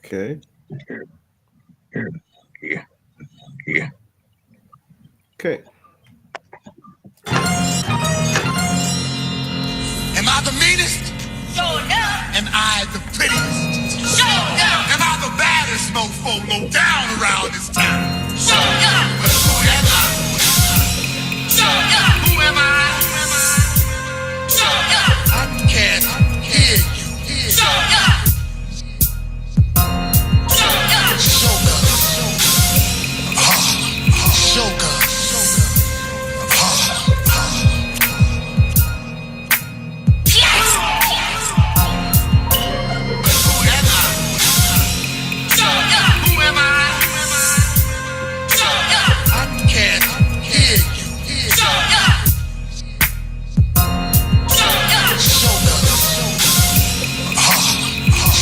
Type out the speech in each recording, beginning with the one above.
Okay. Yeah. Okay. Am I the meanest? Sure enough. Am I the prettiest? Sure enough. Am I the baddest mofo low down around this town? Sure enough. But who am I? Sure enough. Who am I? Sure enough. I can't hear you. Sure enough. Sure enough. Shoga. Shoga. Yes. But who am I? Sure enough. Who am I? Sure enough. I can't hear you. Sure enough. Sure enough. Shoga.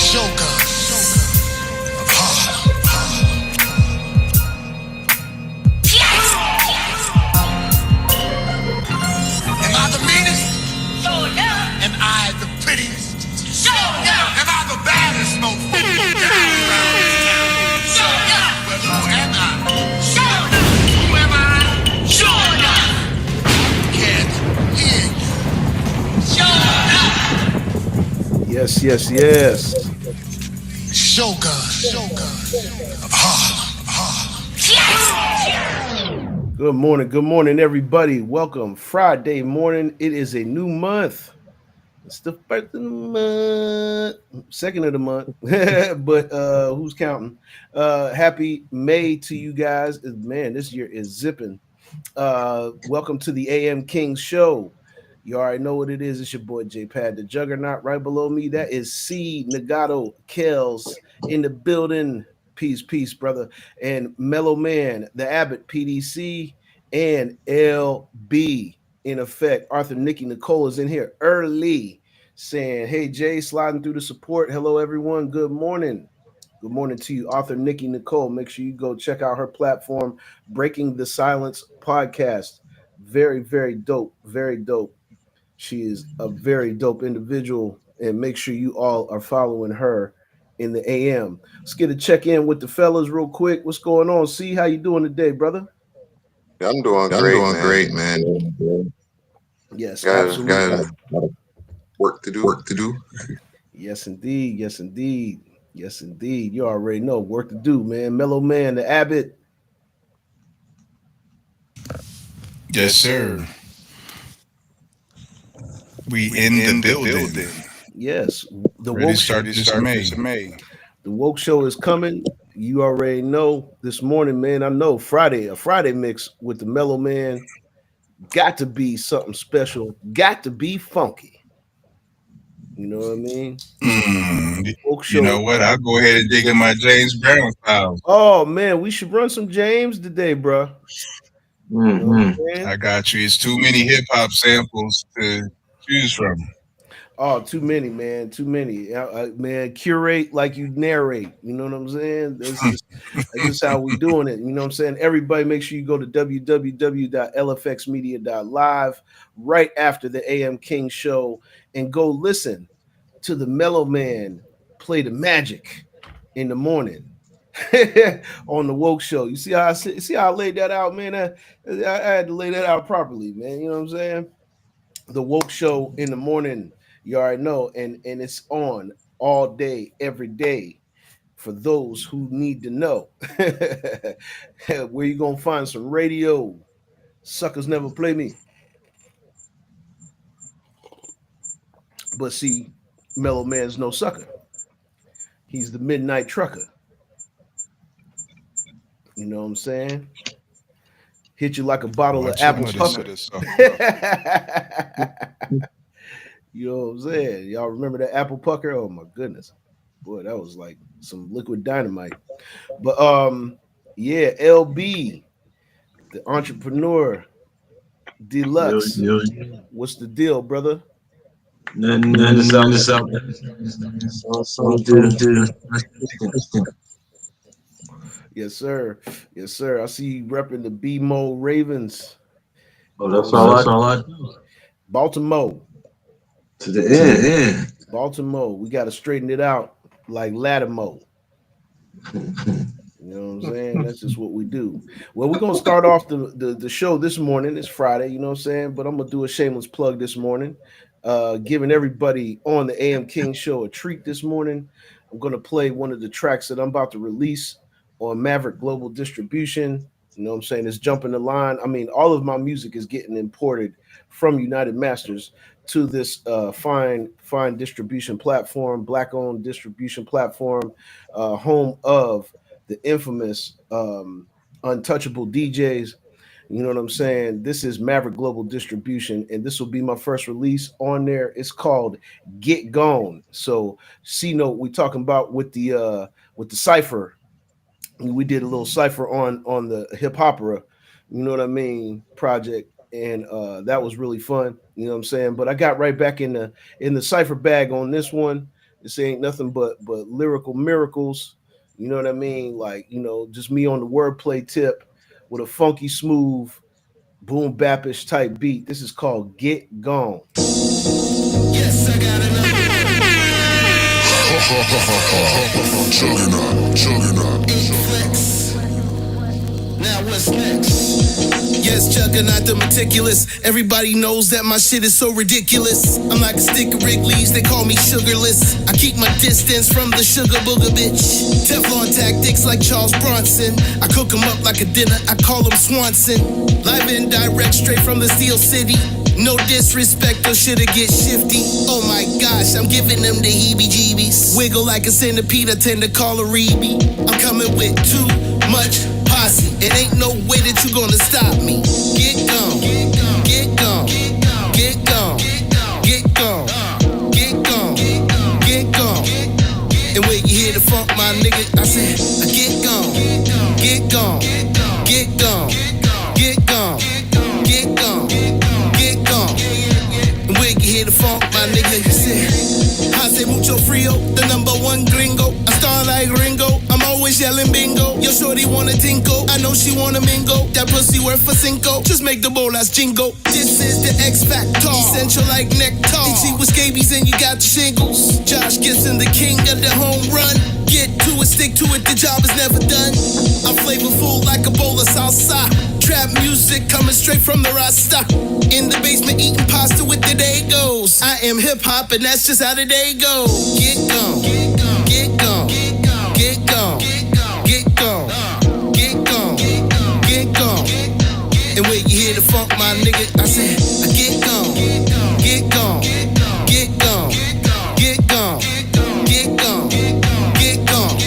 Shoga. Yes. Am I the meanest? Sure enough. Am I the prettiest? Sure enough. Am I the baddest mofo down around this town? Sure enough. But who am I? Sure enough. Who am I? Sure enough. Can't hear you. Sure enough. Yes, yes, yes. Shoga. Shoga. Yes. Good morning, everybody. Welcome. Friday morning. It is a new month. It's the first of the month, second of the month, but who's counting? Happy May to you guys. Man, this year is zipping. Welcome to the AM Kings show. You already know what it is. It's your boy J Pad, the Juggernaut. Right below me, that is C Nagato Kels in the building. Peace, brother. And Mellow Man, the Abbott PDC, and LB in effect. Arthur Nicky Nicole is in here early saying, hey, Jay, sliding through the support. Hello, everyone. Good morning. Good morning to you, Arthur Nicky Nicole. Make sure you go check out her platform, Breaking the Silence podcast. Very, very dope. Very dope. She is a very dope individual, and make sure you all are following her in the AM. Let's get a check in with the fellas real quick. What's going on? See, how you doing today, brother? I'm doing great, man. Yes, Guys, absolutely. work to do. Yes, indeed. Yes, indeed. Yes, indeed. You already know work to do, man. Mellow Man, the Abbott. Yes, sir. We in the building. Yes, the Ready woke to start this May. The woke show is coming. You already know this morning, man. I know a Friday mix with the Mellow Man. Got to be something special. Got to be funky. You know what I mean? Woke show. You know what? I'll go ahead and dig in my James Brown style. Oh man, we should run some James today, bro. You know what I'm saying? I got you. It's too many hip hop samples to choose from. Oh, too many, man. Too many. Man, curate like you narrate. You know what I'm saying? That's just how we doing it. You know what I'm saying? Everybody make sure you go to www.lfxmedia.live right after the AM King show and go listen to the Mellow Man play the magic in the morning on the woke show. You see how I laid that out, man? I had to lay that out properly, man. You know what I'm saying? The woke show in the morning. You already know, and it's on all day, every day for those who need to know. Where you gonna find some radio? Suckers never play me. But see, Mellow Man's no sucker. He's the midnight trucker. You know what I'm saying? Hit you like a bottle of apple pucker. You know what I'm saying? Y'all remember that apple pucker? Oh my goodness. Boy, that was like some liquid dynamite. But yeah, LB, the entrepreneur deluxe. What's the deal, brother? Nothing Yes, sir. Yes, sir. I see you repping the BMO Ravens. You Oh, know what that's I'm all I saying? do. Baltimore. To the To the end. end. Baltimore. We got to straighten it out like Lattimore. You know what I'm saying? That's just what we do. Well, we're gonna start off the show this morning. It's Friday, you know what I'm saying? But I'm gonna do a shameless plug this morning. Giving everybody on the AM King show a treat this morning. I'm gonna play one of the tracks that I'm about to release on Maverick Global Distribution. You know what I'm saying? It's jumping the line. I mean, all of my music is getting imported from United Masters to this fine distribution platform, black owned distribution platform, home of the infamous Untouchable DJs. You know what I'm saying? This is Maverick Global Distribution, and this will be my first release on there. It's called Get Gone. So C note we talking about with the cipher. We did a little cipher on the hip opera, you know what I mean, project, and that was really fun. You know what I'm saying? But I got right back in the cipher bag on this one. This ain't nothing but lyrical miracles. You know what I mean? Like, you know, just me on the wordplay tip with a funky smooth boom bapish type beat. This is called Get Gone. Yes, I got another. Juggernaut. Flex. Now what's next? Yes, juggernaut the meticulous. Everybody knows that my shit is so ridiculous. I'm like a stick of Wrigley's, they call me sugarless. I keep my distance from the sugar booger bitch. Teflon tactics like Charles Bronson. I cook 'em up like a dinner, I call 'em Swanson. Live and direct straight from the Steel City. No disrespect or should it get shifty. Oh my gosh, I'm giving them the heebie-jeebies. Wiggle like a centipede, I tend to call a Reebie. I'm coming with too much posse. It ain't no way that you gonna stop me. Get gone, get gone, get gone, get gone, get gone, get gone, get gone. And when you hear the funk, my nigga, I said, get gone, get gone, get gone, get gone, get gone, get gone. And when you hear the funk, my nigga, you said, Hace mucho frio, the number one gringo. I star like Ringo, I'm always yelling bingo. Yo, shorty wanna tinkle, I know she wanna mingle. That pussy worth for cinco, just make the bowl as jingle. This is the X Factor, essential like nectar. Itchy with scabies and you got the shingles. Josh Gibson, the king of the home run. Get to it, stick to it, the job is never done. I'm flavorful like a bowl of salsa. Trap music coming straight from the Rasta. In the basement eating pasta with the day goes. I am hip hop and that's just how the day goes. Get gone, get gone, get gone, get gone, get gone, get gone, get gone. And when you hear the funk, my nigga, I said, get gone, get gone, get gone, get gone, get gone, get gone.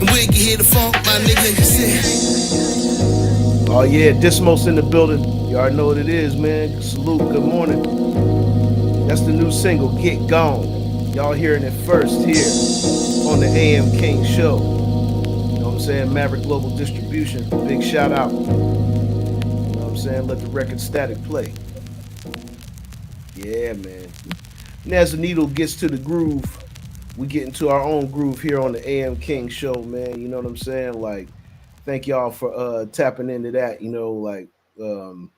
And when you hear the funk, my nigga, you said. Oh yeah, Dismos in the building. You already know what it is, man. Salute, good morning. That's the new single, Get Gone. Y'all hearing it first here on the AM King Show. You know what I'm saying? Maverick Global Distribution. Big shout out. You know what I'm saying? Let the record static play. Yeah, man. And as the needle gets to the groove, we get into our own groove here on the AM King Show, man. You know what I'm saying? Like, thank y'all for tapping into that. You know, like um,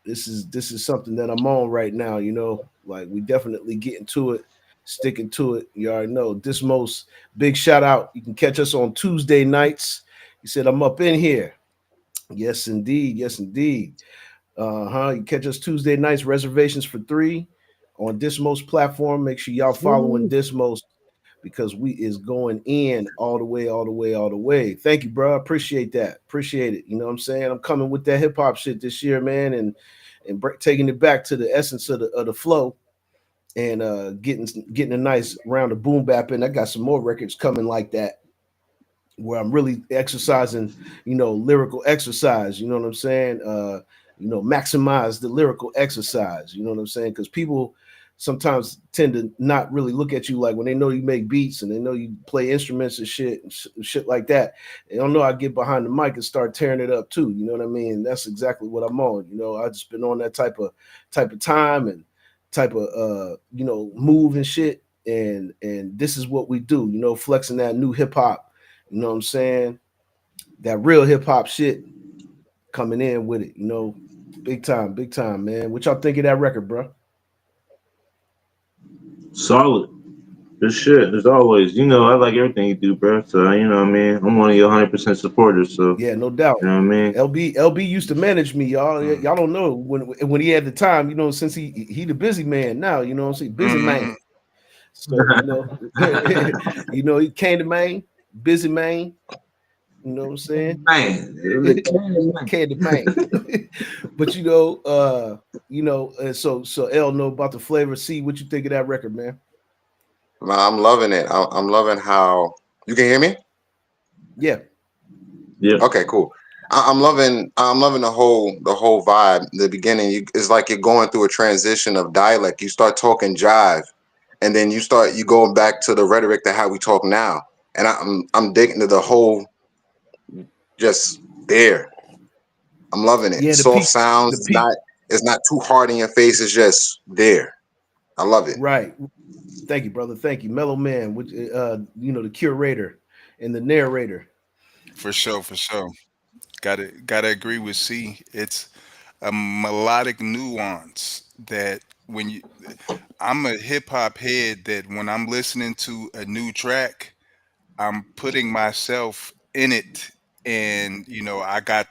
this is something that I'm on right now. You know, like we definitely getting to it, sticking to it. You already know. Dismos, big shout out. You can catch us on Tuesday nights. He said I'm up in here. Yes, indeed. Yes, indeed. You catch us Tuesday nights. Reservations for 3 on Dismos platform. Make sure y'all following Dismos because we is going in all the way, all the way, all the way. Thank you, bro. Appreciate that. Appreciate it. You know what I'm saying? I'm coming with that hip hop shit this year, man, and taking it back to the essence of the flow and getting a nice round of boom bap in. I got some more records coming like that where I'm really exercising, you know, lyrical exercise. You know what I'm saying? Maximize the lyrical exercise. You know what I'm saying? Because people sometimes tend to not really look at you like when they know you make beats and they know you play instruments and shit like that. They don't know I get behind the mic and start tearing it up too. You know what I mean? And that's exactly what I'm on. You know, I just been on that type of time and type of move and shit. And this is what we do. You know, flexing that new hip hop, you know what I'm saying? that real hip hop shit coming in with it. Big time, man. What y'all think of that record, bro? Solid. Good shit, as always. I like everything you do, bro. So, what I mean? I'm one of your 100% supporters, so, Yeah, no doubt. you know what I mean? LB used to manage me, y'all. Mm. Y'all don't know when he had the time, since he the busy man now, what I'm saying? Busy Mm-hmm. man. So, he came to Maine, busy man, you know what I'm saying? Man, man. Candy man. But so L know about the flavor. See what you think of that record, man. Man, I'm loving it. I'm loving how you can hear me. Yeah. Yeah. Okay, cool. I'm loving the whole vibe. The beginning, it's like you're going through a transition of dialect. You start talking jive, and then you going back to the rhetoric to how we talk now. And I'm digging to the whole just there. I'm loving it. Yeah, Soft sounds. the It's peak. not too hard in your face. It's just there. I love it. Right. Thank you, brother. Thank you. Mellow Man, which the curator and the narrator. For sure, for sure. Gotta agree with C. It's a melodic nuance that when you I'm a hip hop head that when I'm listening to a new track, I'm putting myself in it and I got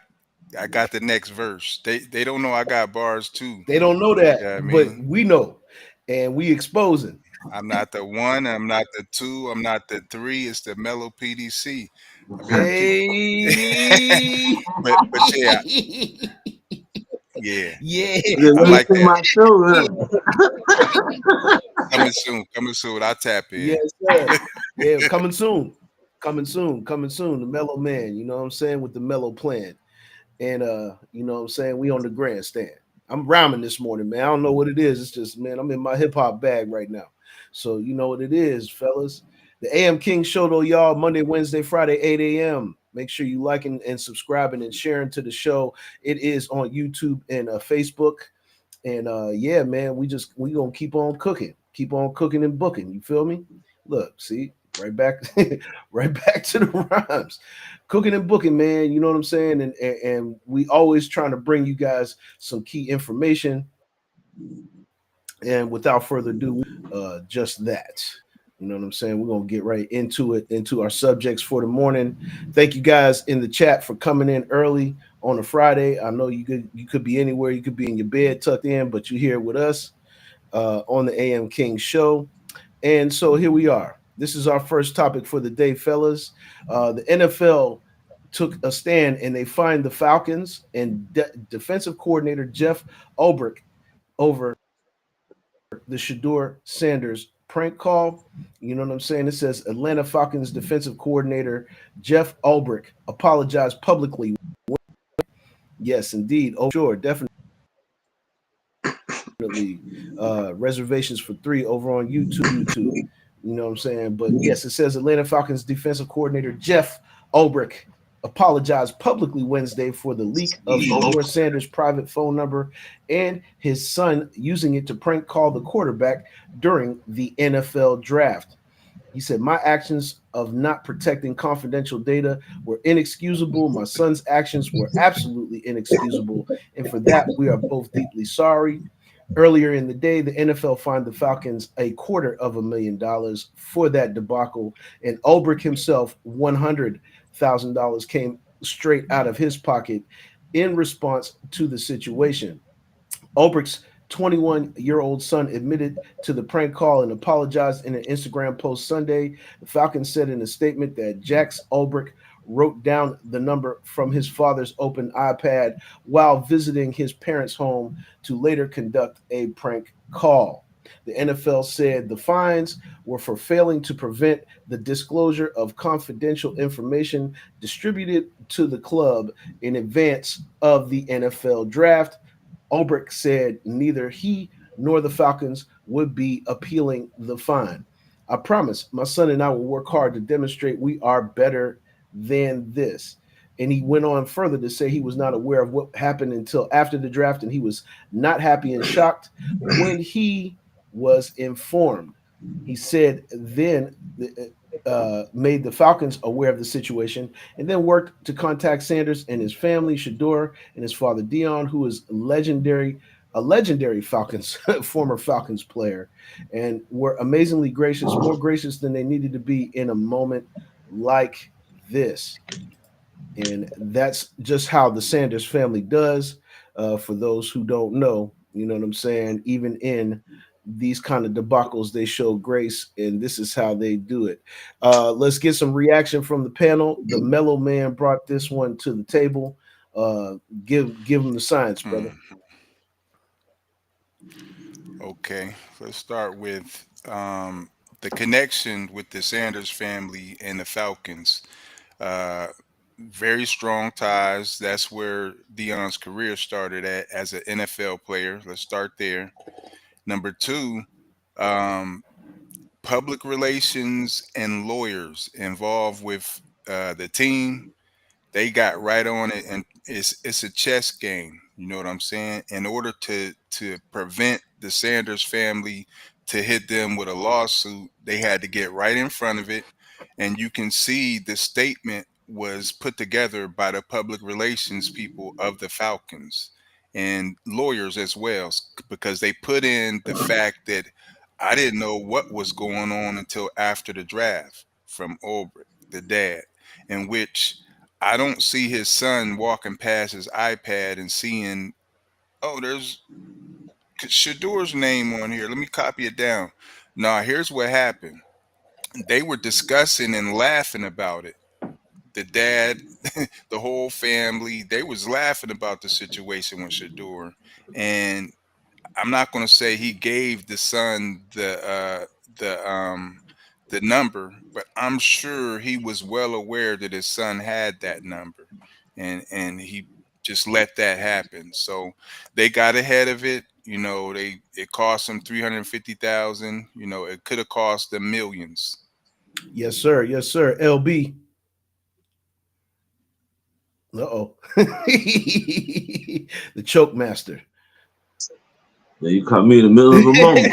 the next verse. They don't know I got bars too. They don't know that, Yeah, I but mean, we know. And we exposing. I'm not the one, I'm not the two, I'm not the three, it's the Mellow PDC. I mean, people Hey. but yeah, yeah. Yeah. Yeah, I let me like see that. my show, huh? Coming soon, coming soon. I'll tap in. Yes, sir. Yeah, coming soon. Coming soon. Coming soon. The mellow man, you know what I'm saying, with the mellow plan. And you know what I'm saying, we on the grandstand. I'm rhyming this morning, man. I don't know what it is. It's just, man, I'm in my hip hop bag right now. So you know what it is, fellas. The AM King Show, though, y'all, Monday, Wednesday, Friday, 8 a.m. Make sure you liking and subscribing and sharing to the show. It is on YouTube and Facebook. And yeah, man, we gonna keep on cooking and booking. You feel me? Look, see, right back, right back to the rhymes, cooking and booking, man. You know what I'm saying? And we always trying to bring you guys some key information. And without further ado, just that. You know what I'm saying? We're gonna get right into it, into our subjects for the morning. Thank you guys in the chat for coming in early on a Friday. I know you could be anywhere, you could be in your bed tucked in, but you're here with us on the AM King show. And so here we are. This is our first topic for the day, fellas. The NFL took a stand and they fined the Falcons and defensive coordinator Jeff Ulbrich over the Shador Sanders prank call. You know what I'm saying? It says Atlanta Falcons defensive coordinator Jeff Ulbrich apologized publicly. Yes, indeed. Oh, sure, definitely. Reservations for 3 over on YouTube. You know what I'm saying? But yes, it says Atlanta Falcons defensive coordinator Jeff Ulbrich apologized publicly Wednesday for the leak of Shador Sanders' private phone number and his son using it to prank call the quarterback during the NFL draft. He said, "My actions of not protecting confidential data were inexcusable. My son's actions were absolutely inexcusable. And for that, we are both deeply sorry." Earlier in the day, the NFL fined the Falcons $250,000 for that debacle, and Ulbrich himself, $100,000 came straight out of his pocket in response to the situation. Ulbrich's 21-year-old son admitted to the prank call and apologized in an Instagram post Sunday. The Falcons said in a statement that Jax Ulbrich wrote down the number from his father's open iPad while visiting his parents' home to later conduct a prank call. The NFL said the fines were for failing to prevent the disclosure of confidential information distributed to the club in advance of the NFL draft. Ulbrich said neither he nor the Falcons would be appealing the fine. "I promise my son and I will work hard to demonstrate we are better than this." And he went on further to say he was not aware of what happened until after the draft, and he was not happy and shocked when he was informed. He said then made the Falcons aware of the situation and then worked to contact Sanders and his family, Shador, and his father Dion, who is a legendary Falcons former Falcons player, and were amazingly gracious, more gracious than they needed to be in a moment like this. And that's just how the Sanders family does. For those who don't know, you know what I'm saying. Even in these kind of debacles, they show grace, and this is how they do it. Let's get some reaction from the panel. The Mellow Man brought this one to the table. Uh, give him the science, brother. Hmm. Okay, let's start with the connection with the Sanders family and the Falcons. Uh, Very strong ties. That's where Dion's career started at as an NFL player. Let's start there. Number two, um, public relations and lawyers involved with the team, they got right on it, and it's a chess game. You know what I'm saying? In order to prevent the Sanders family to hit them with a lawsuit, they had to get right in front of it. And you can see the statement was put together by the public relations people of the Falcons and lawyers as well, because they put in the fact that I didn't know what was going on until after the draft from Ulbrich, the dad, in which I don't see his son walking past his iPad and seeing, oh, there's Shador's name on here. Let me copy it down. Nah, here's what happened. They were discussing and laughing about it. The dad, the whole family, they was laughing about the situation with Shador. And I'm not going to say he gave the son the the number, but I'm sure he was well aware that his son had that number, and he just let that happen. So they got ahead of it. You know, it cost them 350,000. You know, it could have cost them millions. Yes, sir. Yes, sir. LB. Uh oh. The choke master. Yeah, you caught me in the middle of a moment.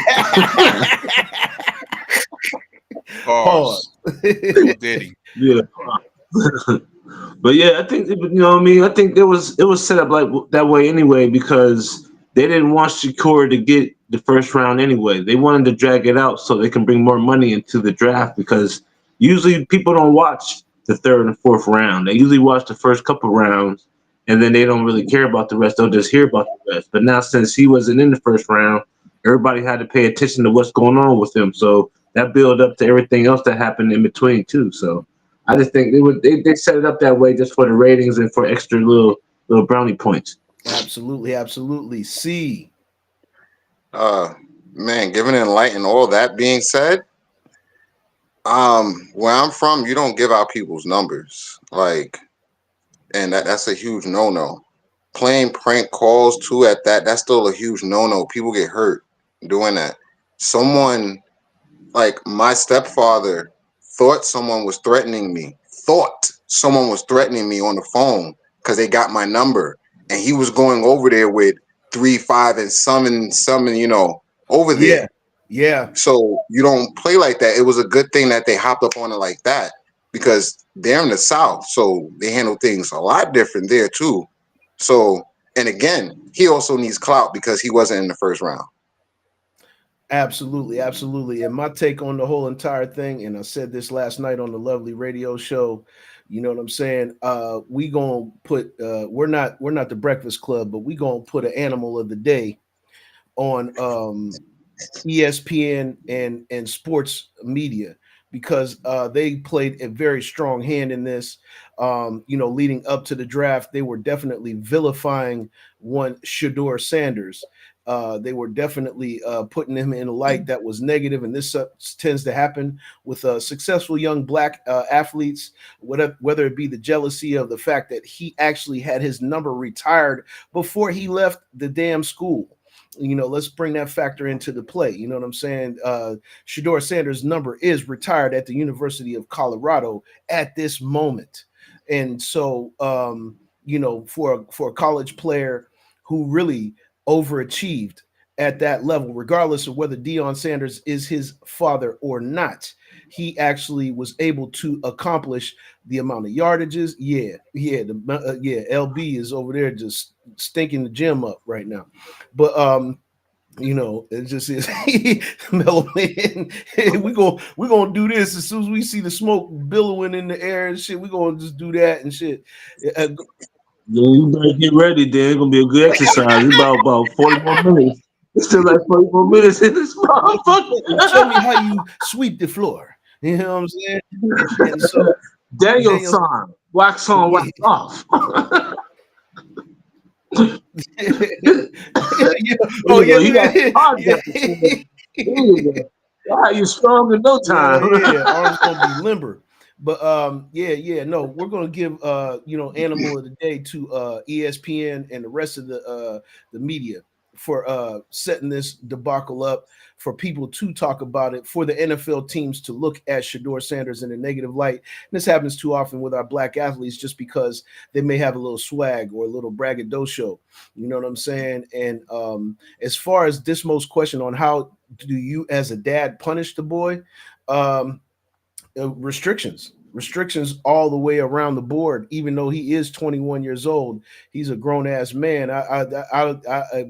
Pause. Pause. Go Diddy. Yeah. But yeah, I think you know what I mean. I think it was set up like that way anyway because they didn't want Shakur to get the first round anyway. They wanted to drag it out so they can bring more money into the draft because usually people don't watch the third and fourth round. They usually watch the first couple rounds and then they don't really care about the rest. They'll just hear about the rest. But now since he wasn't in the first round, everybody had to pay attention to what's going on with him. So that build up to everything else that happened in between too. So I just think they set it up that way just for the ratings and for extra little brownie points. Absolutely, absolutely. C. Uh, man, given in light and all that being said, where I'm from, you don't give out people's numbers. Like, and that's a huge no no. Playing prank calls too at that, that's still a huge no no. People get hurt doing that. Someone like my stepfather thought someone was threatening me. Thought someone was threatening me on the phone because they got my number, and he was going over there with 3 5 and summon, over there. Yeah. Yeah. So you don't play like that. It was a good thing that they hopped up on it like that because they're in the South, so they handle things a lot different there too. So, and again, he also needs clout because he wasn't in the first round. Absolutely, absolutely. And my take on the whole entire thing, and I said this last night on the lovely radio show, you know what I'm saying? We gonna put we're not the Breakfast Club, but we gonna put an animal of the day on ESPN and sports media because they played a very strong hand in this. Leading up to the draft, they were definitely vilifying one Shador Sanders. They were definitely putting him in a light that was negative, and this tends to happen with successful young black athletes, whether it be the jealousy of the fact that he actually had his number retired before he left the damn school. Let's bring that factor into the play. You know what I'm saying? Shador Sanders' number is retired at the University of Colorado at this moment. And so, for a college player who really overachieved at that level, regardless of whether Deion Sanders is his father or not. He actually was able to accomplish the amount of yardages. Yeah, LB is over there just stinking the gym up right now. But it just is Mellow Man. We gonna do this as soon as we see the smoke billowing in the air and shit. We gonna just do that and shit. Uh, Yeah, you better get ready. Then it's gonna be a good exercise. It's about 40 more minutes. It's still like 40 more minutes in this Show me motherfucker. how you sweep the floor. You know what I'm saying? And so Daniel Daniel, San, wax on, wax yeah, off. yeah. There Oh you yeah, go. You look got at hard yeah. deficit. There you go. Wow, you strong in no Yeah, time. yeah, arms gonna be limber. But yeah, no, we're gonna give animal of the day to ESPN and the rest of the media for setting this debacle up for people to talk about it, for the NFL teams to look at Shador Sanders in a negative light. And this happens too often with our black athletes just because they may have a little swag or a little braggadocio. You know what I'm saying? And as far as this most question on how do you as a dad punish the boy, um, restrictions all the way around the board. Even though he is 21 years old, he's a grown ass man.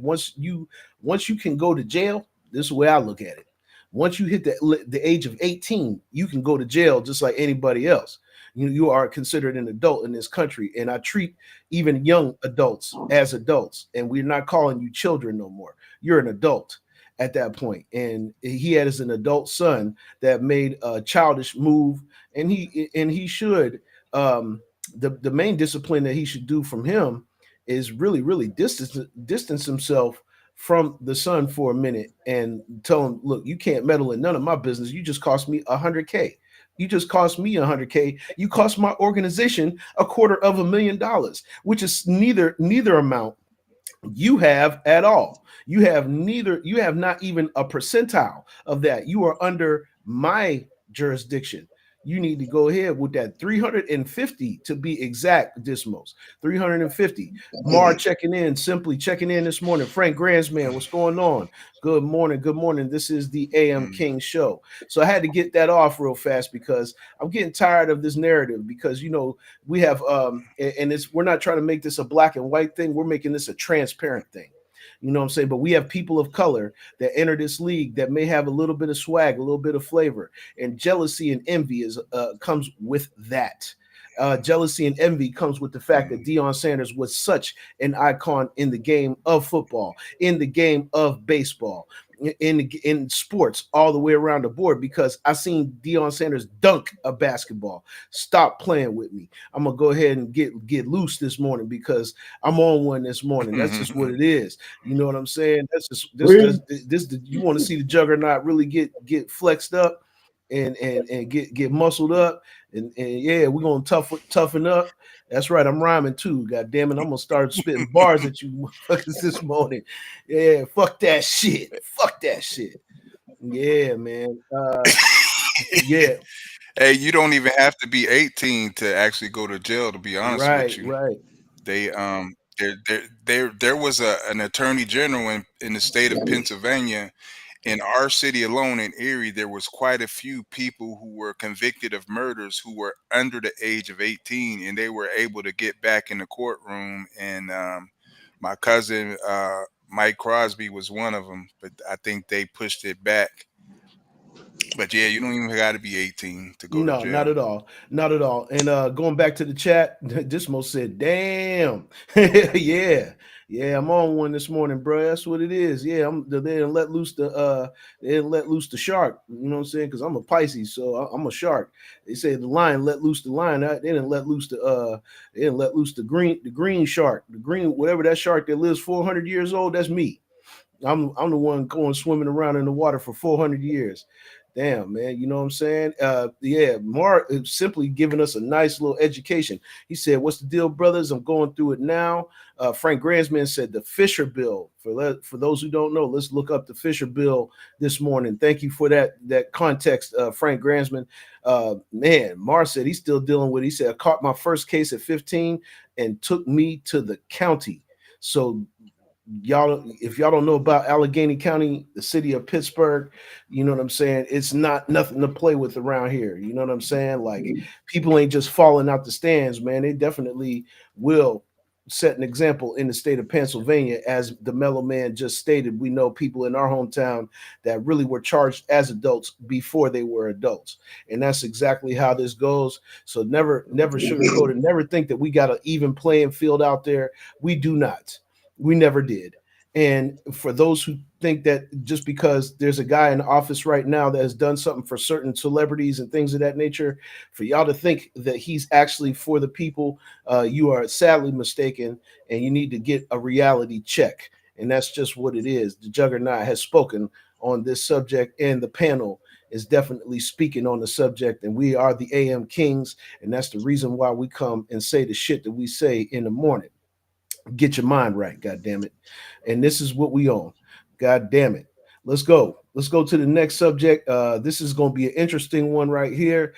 Once you can go to jail, this is the way I look at it. Once you hit the age of 18, you can go to jail just like anybody else. You are considered an adult in this country, and I treat even young adults as adults, and we're not calling you children no more. You're an adult at that point, and he had as an adult son that made a childish move, and he should the main discipline that he should do from him is really distance himself from the son for a minute and tell him, look, you can't meddle in none of my business. You just cost me 100K. You just cost me 100K. You cost my organization $250,000, which is neither amount you have at all. You have not even a percentile of that. You are under my jurisdiction. You need to go ahead with that 350 to be exact, Dismos. 350. Mar checking in, simply checking in this morning. Frank Grandsman, what's going on? Good morning. Good morning. This is the AM Mm. King show. So I had to get that off real fast because I'm getting tired of this narrative because we have and it's we're not trying to make this a black and white thing. We're making this a transparent thing. You know what I'm saying? But we have people of color that enter this league that may have a little bit of swag, a little bit of flavor, and jealousy and envy is comes with that. Jealousy and envy comes with the fact that Deion Sanders was such an icon in the game of football, in the game of baseball, in sports all the way around the board. Because I seen Deion Sanders dunk a basketball. Stop playing with me. I'm gonna go ahead and get loose this morning because I'm on one this morning. That's just what it is. You know what I'm saying? That's just this you want to see the juggernaut really get flexed up and get muscled up and yeah, we're gonna toughen up. That's right, I'm rhyming too. God damn it, I'm gonna start spitting bars at you motherfuckers this morning. Yeah, fuck that shit. Fuck that shit. Yeah, man. Yeah, Hey, you don't even have to be 18 to actually go to jail, to be honest with right, you. right. They there was an attorney general in the state of Pennsylvania. In our city alone in Erie, there was quite a few people who were convicted of murders who were under the age of 18, and they were able to get back in the courtroom. And my cousin Mike Crosby was one of them, but I think they pushed it back. But yeah, you don't even got to be 18 to go to No, not jail. at all. Not at all. And going back to the chat, Dismo said, damn. Yeah. Yeah, I'm on one this morning, bro. That's what it is. Yeah, they didn't let loose the shark. You know what I'm saying? Because I'm a Pisces, so I'm a shark. They say the lion let loose the lion. They didn't let loose the green shark. The green, whatever that shark that lives 400 years old, that's me. I'm the one going swimming around in the water for 400 years. Damn, man, you know what I'm saying? Yeah, Mark is simply giving us a nice little education. He said, "What's the deal, brothers? I'm going through it now." Frank Grandsman said the Fisher Bill. For those who don't know, let's look up the Fisher Bill this morning. Thank you for that context, Frank Grandsman. Man, Mar said he's still dealing with it. He said, "I caught my first case at 15 and took me to the county." So y'all, if y'all don't know about Allegheny County, the city of Pittsburgh, you know what I'm saying? It's not nothing to play with around here. You know what I'm saying? Like people ain't just falling out the stands, man. They definitely will set an example in the state of Pennsylvania. As the Mellow Man just stated, we know people in our hometown that really were charged as adults before they were adults. And that's exactly how this goes. So never sugarcoat it. Never think that we got an even playing field out there. We do not. We never did. And for those who think that just because there's a guy in office right now that has done something for certain celebrities and things of that nature, for y'all to think that he's actually for the people, you are sadly mistaken, and you need to get a reality check. And that's just what it is. The Juggernaut has spoken on this subject, and the panel is definitely speaking on the subject. And we are the AM Kings, and that's the reason why we come and say the shit that we say in the morning. Get your mind right, god damn it. And this is what we own. God damn it. Let's go to the next subject. This is going to be an interesting one right here.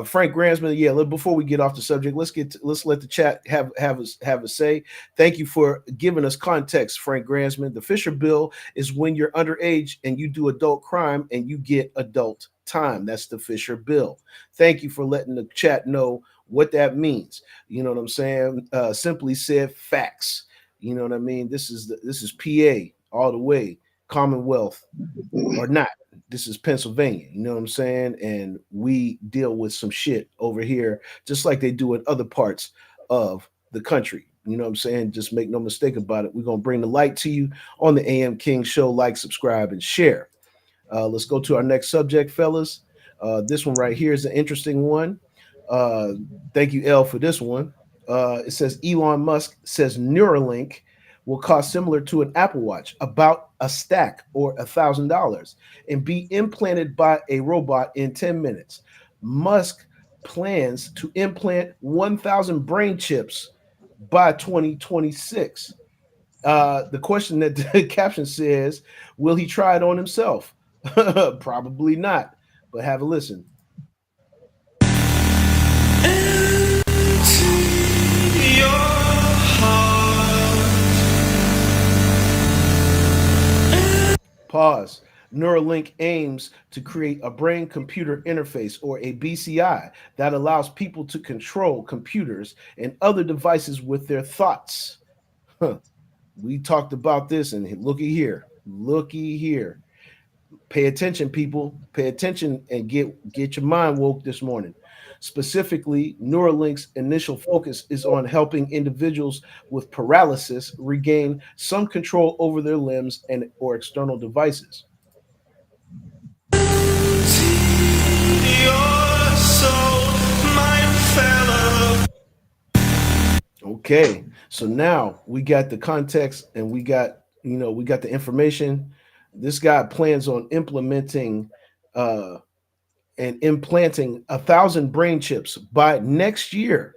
Frank Gransman. Yeah. Before we get off the subject, let's let the chat have a say. Thank you for giving us context, Frank Gransman. The Fisher Bill is when you're underage and you do adult crime and you get adult time. That's the Fisher Bill. Thank you for letting the chat know what that means. You know what I'm saying? Simply said, facts. You know what I mean? This is PA all the way, Commonwealth or not. This is Pennsylvania. You know what I'm saying? And we deal with some shit over here, just like they do in other parts of the country. You know what I'm saying? Just make no mistake about it. We're gonna bring the light to you on the AM King Show. Like, subscribe, and share. Let's go to our next subject, fellas. This one right here is an interesting one. Uh, Thank you, L, for this one. It says Elon Musk says Neuralink will cost similar to an Apple Watch, about a stack or $1,000, and be implanted by a robot in 10 minutes. Musk plans to implant 1,000 brain chips by 2026. The question that the caption says, will he try it on himself? Probably not, but have a listen. Pause. Neuralink aims to create a brain computer interface, or a BCI, that allows people to control computers and other devices with their thoughts. Huh. We talked about this, and looky here. Looky here. Pay attention, people. Pay attention and get your mind woke this morning. Specifically, Neuralink's initial focus is on helping individuals with paralysis regain some control over their limbs and or external devices. Okay, so now we got the context and we got the information. This guy plans on implementing and implanting 1,000 brain chips by next year.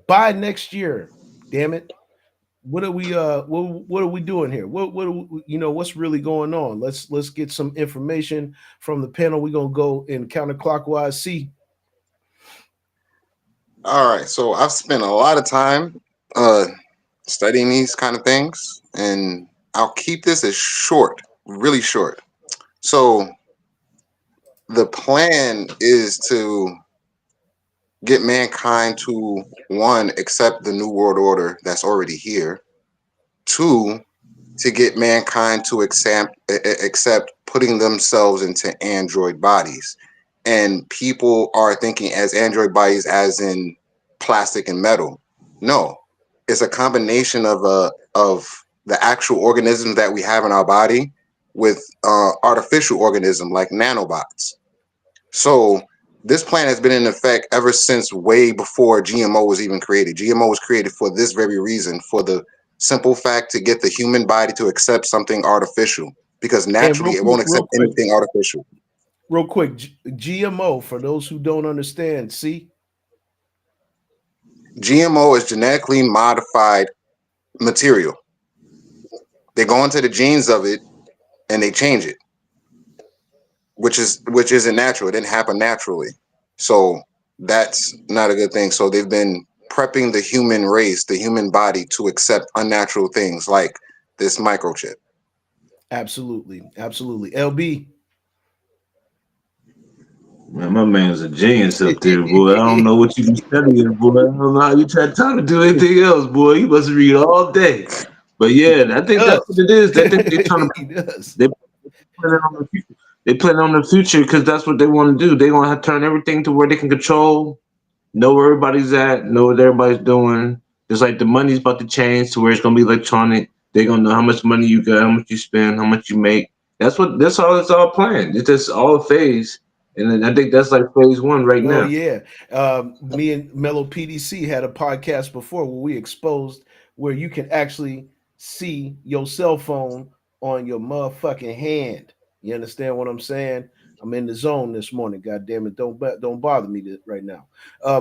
By next year, damn it! What are we what are we doing here? What are what's really going on? Let's get some information from the panel. We're gonna go in counterclockwise. See, All right, so I've spent a lot of time uh, studying these kind of things, and I'll keep this as short, really short. So the plan is to get mankind to one, accept the new world order that's already here. Two, to get mankind to accept putting themselves into android bodies. And people are thinking as android bodies as in plastic and metal. No, it's a combination of the actual organisms that we have in our body with artificial organism like nanobots. So this plan has been in effect ever since way before GMO was even created. GMO was created for this very reason, for the simple fact to get the human body to accept something artificial, because and naturally it won't accept anything artificial. real quick, GMO for those who don't understand. See, GMO is genetically modified material. They go into the genes of it and they change it, which isn't natural. It didn't happen naturally. So that's not a good thing. So they've been prepping the human race, the human body, to accept unnatural things like this microchip. Absolutely, absolutely. LB. Man, my man's a genius up there, boy. I don't know what you be studying, boy. I don't know how you try time to do anything else, boy. You must read all day. But yeah, I think that's what Does. it is. I think they're trying to He does. they planning on the future. They plan on the future because that's what they want to do. They want to turn everything to where they can control, know where everybody's at, know what everybody's doing. Just like the money's about to change to where it's gonna be electronic. They're gonna know how much money you got, how much you spend, how much you make. That's all it's all planned. It's just all a phase. And then I think that's like phase one right Oh now. yeah. Me and Mello PDC had a podcast before where we exposed where you can actually see your cell phone on your motherfucking hand. You understand what I'm saying? I'm in the zone this morning. God damn it! Don't bother me right now.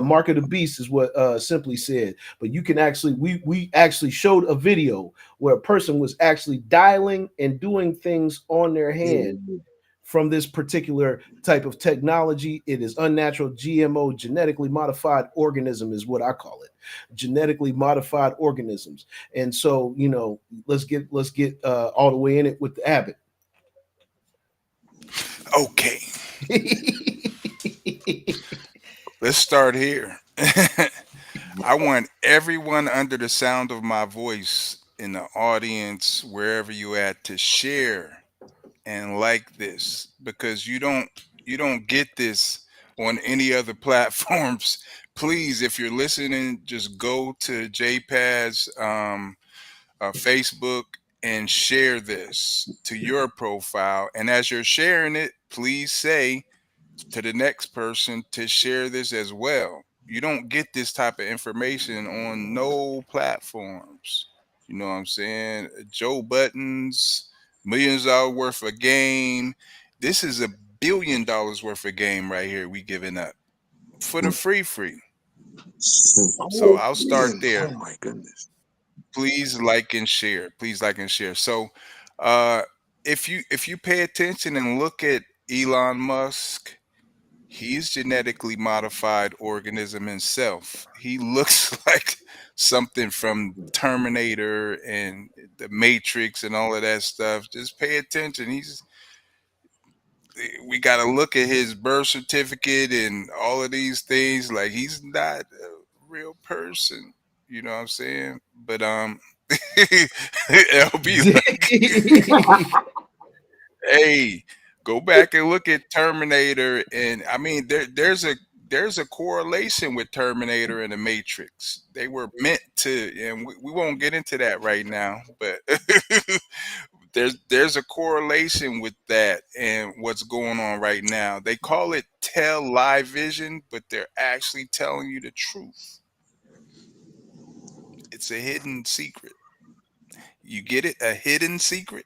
Mark of the Beast is what simply said. But you can actually we actually showed a video where a person was actually dialing and doing things on their hand from this particular type of technology. It is unnatural GMO, genetically modified organism, is what I call it. Genetically modified organisms. And so, let's get all the way in it with the Abbott. Okay, let's start here. I want everyone under the sound of my voice in the audience, wherever you at, to share and like this because you don't get this on any other platforms. Please, if you're listening, just go to JPad's Facebook and share this to your profile. And as you're sharing it, please say to the next person to share this as well. You don't get this type of information on no platforms. You know what I'm saying? Joe Buttons, $millions worth of game. This is $1 billion worth of game right here we giving up for the free. So Oh I'll start man! there. Oh my goodness! Please like and share. Please like and share. So uh if you pay attention and look at Elon Musk, he's genetically modified organism himself. He looks like something from Terminator and the Matrix and all of that stuff. Just pay attention. We got to look at his birth certificate and all of these things like he's not a real person. You know what I'm saying? But LB like, hey, go back and look at Terminator, and I mean, there's a correlation with Terminator and the Matrix. They were meant to, and we won't get into that right now, but there's a correlation with that and what's going on right now. They call it tell live vision, but they're actually telling you the truth. It's a hidden secret. You get it? A hidden secret?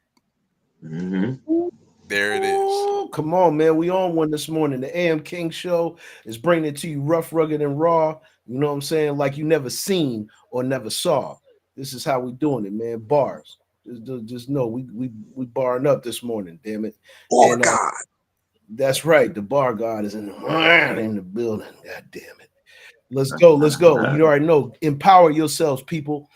Hmm. There it is. Ooh, come on, man. We on one this morning. The AM King Show is bringing it to you rough, rugged, and raw. You know what I'm saying? Like you never seen or never saw. This is how we doing it, man. Bars. Just know we barring up this morning, damn it. Oh And God! that's right. The bar god is in the building. God damn it. Let's go. Let's go. You already know. Empower yourselves, people.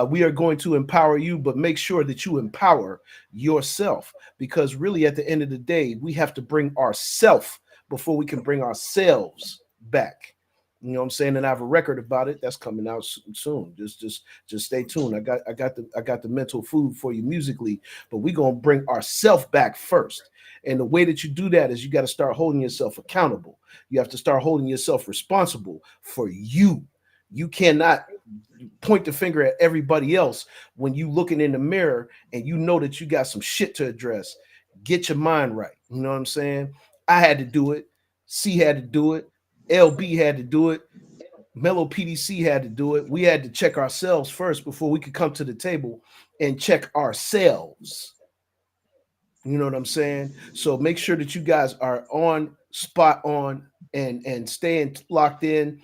We are going to empower you, but make sure that you empower yourself because really, at the end of the day, we have to bring ourself before we can bring ourselves back. You know what I'm saying? And I have a record about it that's coming out soon. Just stay tuned. I got the mental food for you musically, but we're gonna bring ourself back first. And the way that you do that is you got to start holding yourself accountable. You have to start holding yourself responsible for you. You cannot point the finger at everybody else when you looking in the mirror and you know that you got some shit to address. Get your mind right. You know what I'm saying? I had to do it. C had to do it. LB had to do it. Mello PDC had to do it. We had to check ourselves first before we could come to the table and check ourselves. You know what I'm saying? So make sure that you guys are on spot on and staying locked in.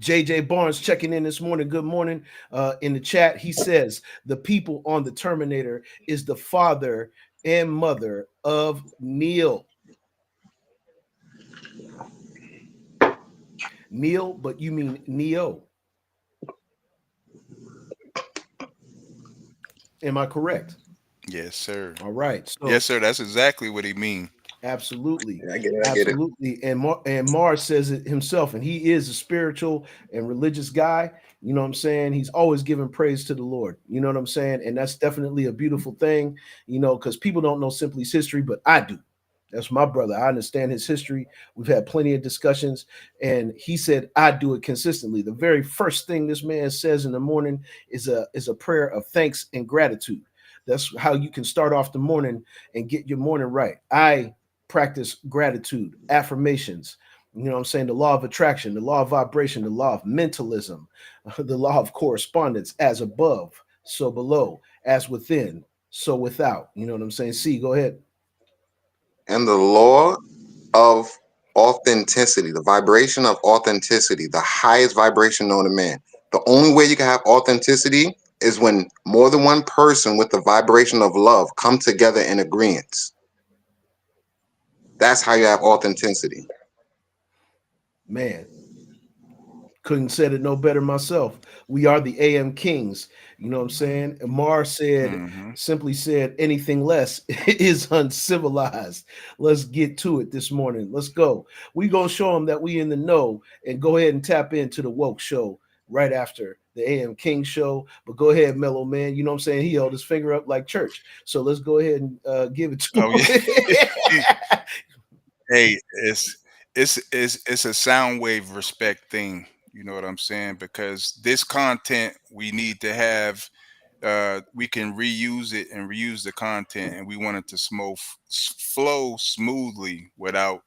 JJ Barnes checking in this morning. Good morning. In the chat, he says the people on the Terminator is the father and mother of Neil. Neil, but you mean Neo. Am I correct? Yes, sir. All right. Yes, So sir. That's exactly what he mean. absolutely. Yeah, I get it. I get it. Absolutely. And Mars says it himself, and he is a spiritual and religious guy. You know what I'm saying? He's always giving praise to the Lord. You know what I'm saying? And that's definitely a beautiful thing, because people don't know Simply's history, but I do. That's my brother. I understand his history. We've had plenty of discussions, and he said I do it consistently. The very first thing this man says in the morning is a prayer of thanks and gratitude. That's how you can start off the morning and get your morning right. I practice gratitude, affirmations. You know what I'm saying? The law of attraction, the law of vibration, the law of mentalism, the law of correspondence, as above, so below, as within, so without. You know what I'm saying? See, go ahead. And the law of authenticity, the vibration of authenticity, the highest vibration known to man. The only way you can have authenticity is when more than one person with the vibration of love come together in agreement. That's how you have authenticity. Man, couldn't said it no better myself. We are the AM Kings. You know what I'm saying? Amar said, Hmm. simply said, anything less is uncivilized. Let's get to it this morning. Let's go. We gonna show them that we in the know and go ahead and tap into the woke show right after the AM King show. But go ahead, Mellow Man. You know what I'm saying? He held his finger up like church. So let's go ahead and give it to Oh yeah. him. Hey, it's a sound wave respect thing. You know what I'm saying? Because this content we need to have, we can reuse it and reuse the content, and we want it to flow smoothly without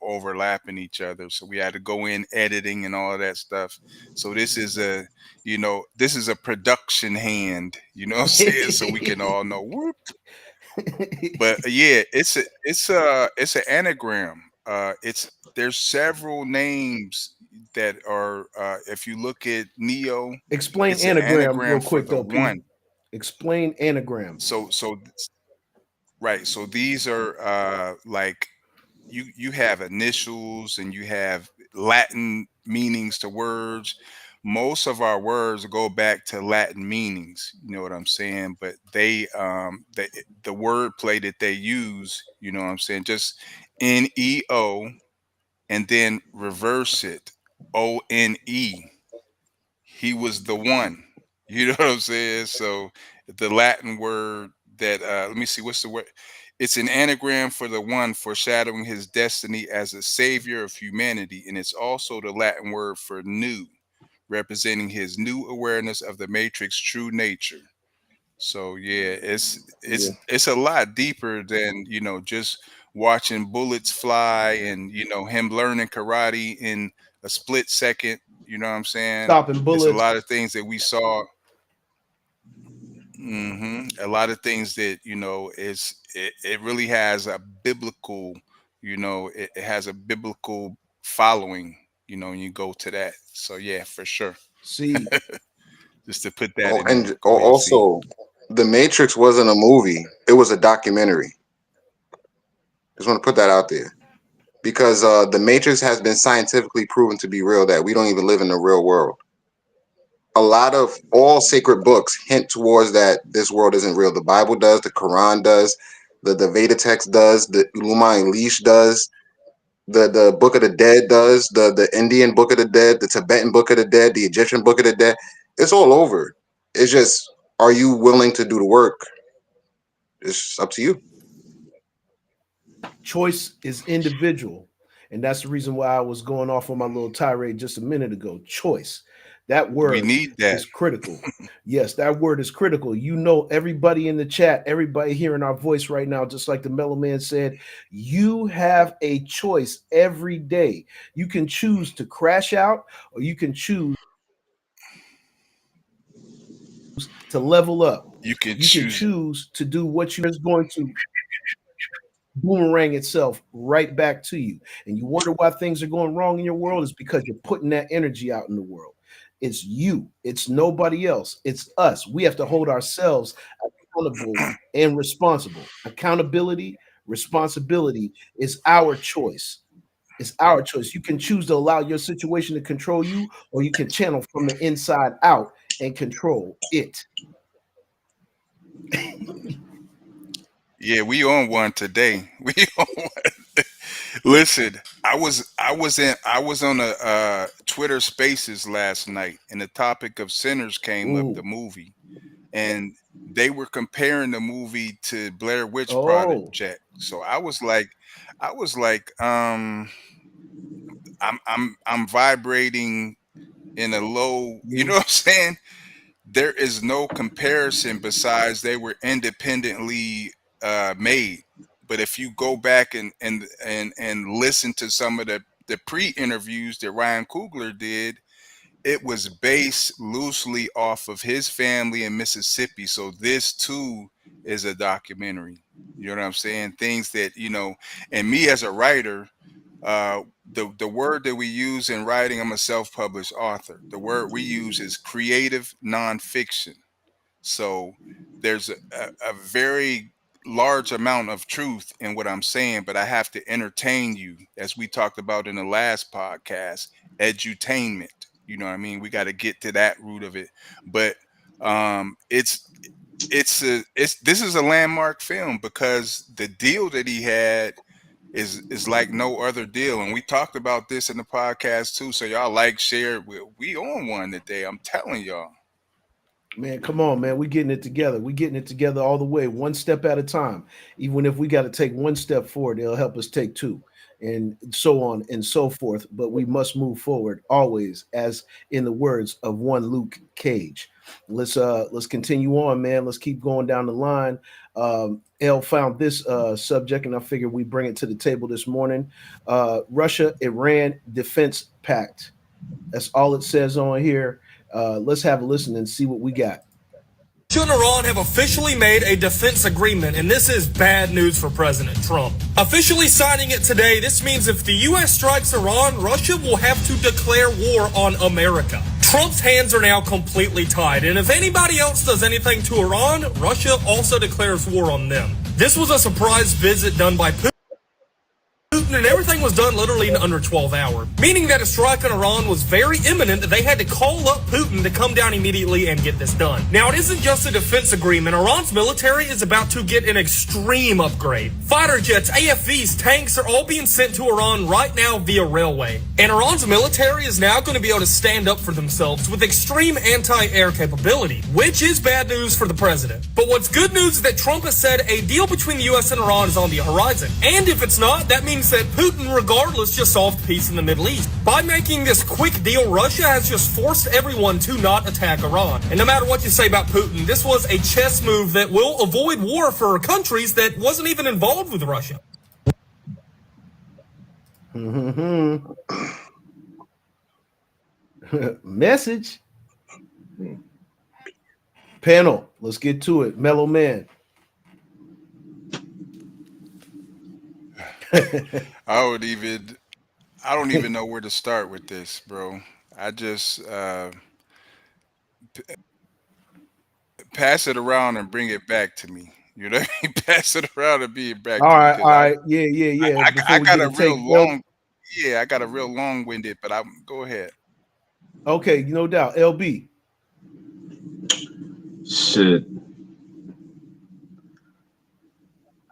overlapping each other. So we had to go in editing and all of that stuff. So this is a production hand. You know what I'm saying? So we can all know. Whoop. But yeah, it's an anagram. It's There's several names that are, if you look at Neo, Explain it's an anagram real anagram for quick the though, P. one. Explain anagram. So right. So these are, like, you have initials and you have Latin meanings to words. Most of our words go back to Latin meanings. You know what I'm saying? But the word play that they use, you know what I'm saying, just NEO, and then reverse it, ONE. He was the one. You know what I'm saying? So the Latin word that, let me see, what's the word? It's an anagram for the one, foreshadowing his destiny as a savior of humanity, and it's also the Latin word for new, representing his new awareness of the matrix true nature. So yeah, Yeah. it's a lot deeper than, just watching bullets fly and, him learning karate in a split second. You know what I'm saying? Stopping It's a bullets. lot of things that we saw. A lot of things that, it really has a biblical, it has a biblical following. And you go to that. So yeah, for sure. See, Just to put that Oh, in there. and Go ahead, see. also, The Matrix wasn't a movie; it was a documentary. Just want to put that out there because The Matrix has been scientifically proven to be real. That we don't even live in the real world. A lot of all sacred books hint towards that this world isn't real. The Bible does, the Quran does, the Veda text does, the Ulama Leash does, the Book of the Dead does, the Indian Book of the Dead, the Tibetan Book of the Dead, the Egyptian Book of the Dead. It's all over. It's just, are you willing to do the work? It's up to you. choice is individual. And that's the reason why I was going off on my little tirade just a minute ago. Choice. That We word need that. is critical. Yes, that word is critical. You know, everybody in the chat, everybody hearing our voice right now, just like the Mellow Man said, you have a choice every day. You can choose to crash out or you can choose to level up. You can You can choose. choose to do what you is going to boomerang itself right back to you. And you wonder why things are going wrong in your world is because you're putting that energy out in the world. It's you, it's nobody else, it's us. We have to hold ourselves accountable and responsible. Accountability, responsibility is our choice. It's our choice. You can choose to allow your situation to control you, or you can channel from the inside out and control it. Yeah, we on one today. We on one. Listen, I was on a Twitter Spaces last night, and the topic of Sinners came up, the Ooh. movie, and they were comparing the movie to Blair Witch Oh. Project. So I was like, I'm vibrating in a low, you know You what I'm saying? There is no comparison besides they were independently made. But if you go back and listen to some of the pre-interviews that Ryan Coogler did, it was based loosely off of his family in Mississippi. So this too is a documentary. You know what I'm saying? Things that, and me as a writer, the word that we use in writing, I'm a self-published author. The word we use is creative nonfiction. So there's a very large amount of truth in what I'm saying, but I have to entertain you, as we talked about in the last podcast, edutainment. You know what I mean? We got to get to that root of it. But it's this is a landmark film because the deal that he had is like no other deal. And we talked about this in the podcast too. So y'all like, share. We on one today. I'm telling y'all. Man, come on, man. We getting it together. We getting it together all the way, one step at a time. Even if we got to take one step forward, it'll help us take two, and so on and so forth. But we must move forward always, as in the words of one Luke Cage. Let's continue on, man. Let's keep going down the line. L found this subject, and I figured we bring it to the table this morning. Russia Iran Defense Pact. That's all it says on here. Let's have a listen and see what we got. Russia and Iran have officially made a defense agreement, and this is bad news for President Trump. Officially signing it today, this means if the U.S. strikes Iran, Russia will have to declare war on America. Trump's hands are now completely tied, and if anybody else does anything to Iran, Russia also declares war on them. This was a surprise visit done by Putin, and everything was done literally in under 12 hours, meaning that a strike on Iran was very imminent, that they had to call up Putin to come down immediately and get this done. Now, it isn't just a defense agreement. Iran's military is about to get an extreme upgrade. Fighter jets, AFVs, tanks are all being sent to Iran right now via railway. And Iran's military is now going to be able to stand up for themselves with extreme anti-air capability, which is bad news for the president. But what's good news is that Trump has said a deal between the U.S. and Iran is on the horizon. And if it's not, that means that Putin, regardless, just solved peace in the Middle East. By making this quick deal, Russia has just forced everyone to not attack Iran. And no matter what you say about Putin, this was a chess move that will avoid war for countries that wasn't even involved with Russia. Message. Panel, let's get to it. Mellow man. I don't even know where to start with this, bro. I just pass it around and bring it back to me. You know what I mean? Pass it around and bring it back to me All because right. Yeah. I Before we got get a a take, real long, yeah, I got a real long winded, but I'm go ahead. okay, no doubt. LB. Shit.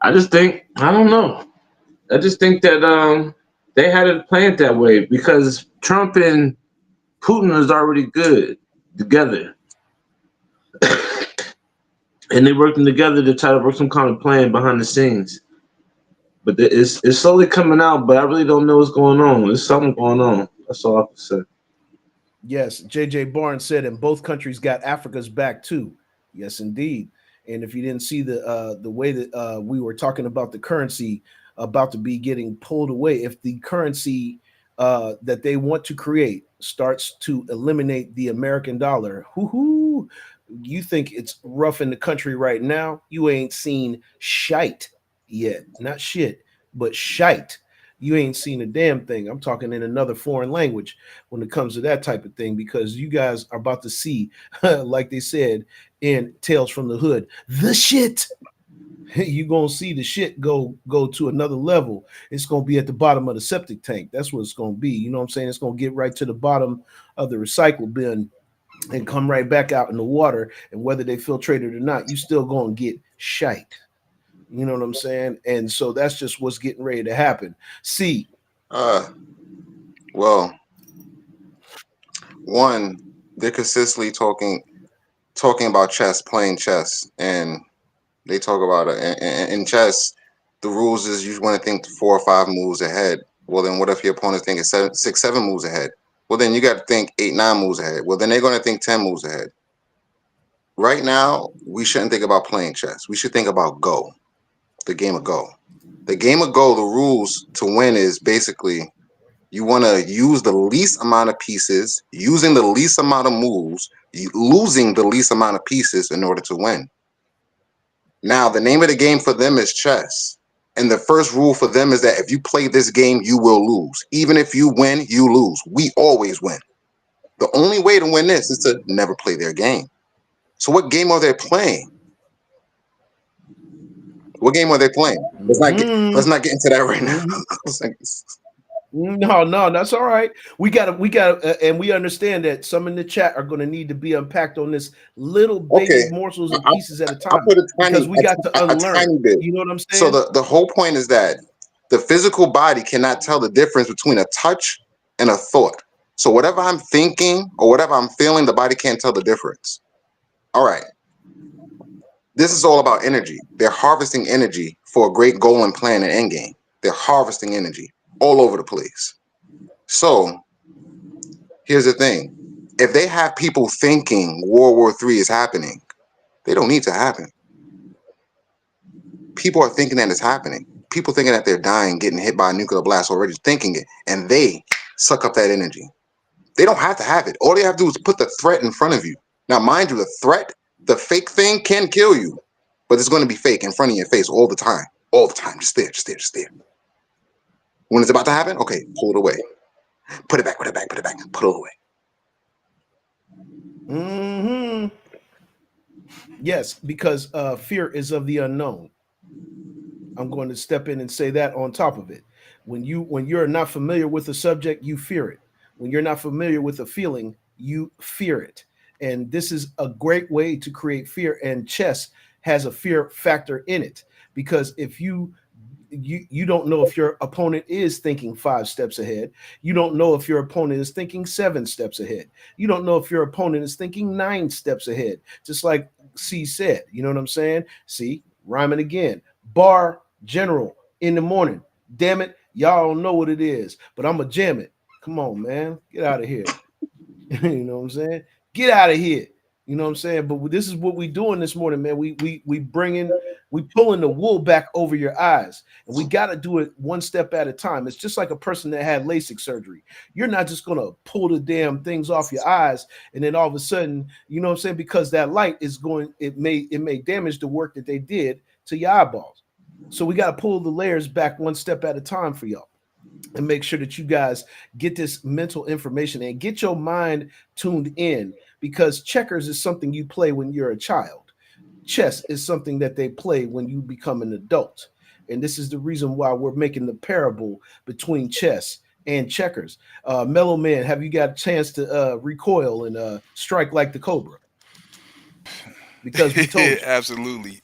I don't know. I just think that they had it planned that way because Trump and Putin is already good together. And they working together to try to work some kind of plan behind the scenes. But it's slowly coming out, but I really don't know what's going on. There's something going on. That's all I can say. Yes, J.J. Barnes said, and both countries got Africa's back too. Yes, indeed. And if you didn't see the way that we were talking about the currency about to be getting pulled away, if the currency that they want to create starts to eliminate the American dollar, whoo, you think it's rough in the country right now? You ain't seen shite yet, not shit, but shite. You ain't seen a damn thing. I'm talking in another foreign language when it comes to that type of thing, because you guys are about to see, like they said in Tales from the Hood, the shit. You gonna see the shit go to another level. It's gonna be at the bottom of the septic tank. That's what it's gonna be. You know what I'm saying? It's gonna get right to the bottom of the recycle bin, and come right back out in the water. And whether they filtrate it or not, you still gonna get shite. You know what I'm saying? And so that's just what's getting ready to happen. See, Uh, well, one, they're consistently talking about chess, playing chess, and they talk about it in chess. The rules is you want to think 4 or 5 moves ahead. Well, then what if your opponent's thinking 7 moves ahead? Well, then you got to think 8, 9 moves ahead. Well, then they're going to think 10 moves ahead. Right now, we shouldn't think about playing chess. We should think about Go, the game of Go. The game of Go, the rules to win is basically you want to use the least amount of pieces, using the least amount of moves, losing the least amount of pieces in order to win. Now, the name of the game for them is chess. And the first rule for them is that if you play this game, you will lose. Even if you win, you lose. We always win. The only way to win this is to never play their game. So, what game are they playing? What game are they playing? Let's mm-hmm, not get into that right now. mm-hmm. No, no, that's all right. We got to, and we understand that some in the chat are going to need to be unpacked on this little Okay, baby morsels and I, pieces at a I time put a because we got to a unlearn. tiny bit. You know what I'm So saying? the whole point is that the physical body cannot tell the difference between a touch and a thought. So whatever I'm thinking or whatever I'm feeling, the body can't tell the difference. All right. This is all about energy. They're harvesting energy for a great goal and plan and end game. They're harvesting energy all over the place. So here's the thing. If they have people thinking World War III is happening, they don't need to happen. People are thinking that it's happening. People thinking that they're dying, getting hit by a nuclear blast, already thinking it, and they suck up that energy. They don't have to have it. All they have to do is put the threat in front of you. Now, mind you, the threat, the fake thing can kill you, but it's going to be fake in front of your face all the time. All the time. Just there, just there, just there. When it's about to happen, okay, pull it away. Put it back, put it back, put it back, put it away. Hmm. Yes, because fear is of the unknown. I'm going to step in and say that on top of it. When you're not familiar with a subject, you fear it. When you're not familiar with a feeling, you fear it. And this is a great way to create fear. And chess has a fear factor in it because if you don't know if your opponent is thinking 5 steps ahead. You don't know if your opponent is thinking 7 steps ahead. You don't know if your opponent is thinking 9 steps ahead. Just like C said, you know what I'm saying? See, rhyming again. Bar general in the morning. Damn it, y'all don't know what it is, but I'm gonna jam it. Come on, man, get out of here. You know what I'm saying? Get out of here. You know what I'm saying? But this is what we doing this morning, man. We pulling the wool back over your eyes, and we got to do it one step at a time. It's just like a person that had LASIK surgery. You're not just gonna pull the damn things off your eyes, and then all of a sudden, you know what I'm saying? Because that light is going, it may damage the work that they did to your eyeballs. So we got to pull the layers back one step at a time for y'all and make sure that you guys get this mental information and get your mind tuned in because checkers is something you play when you're a child. Chess is something that they play when you become an adult. And this is the reason why we're making the parable between chess and checkers. Mellow Man, have you got a chance to recoil and strike like the cobra? Because we told you. Absolutely.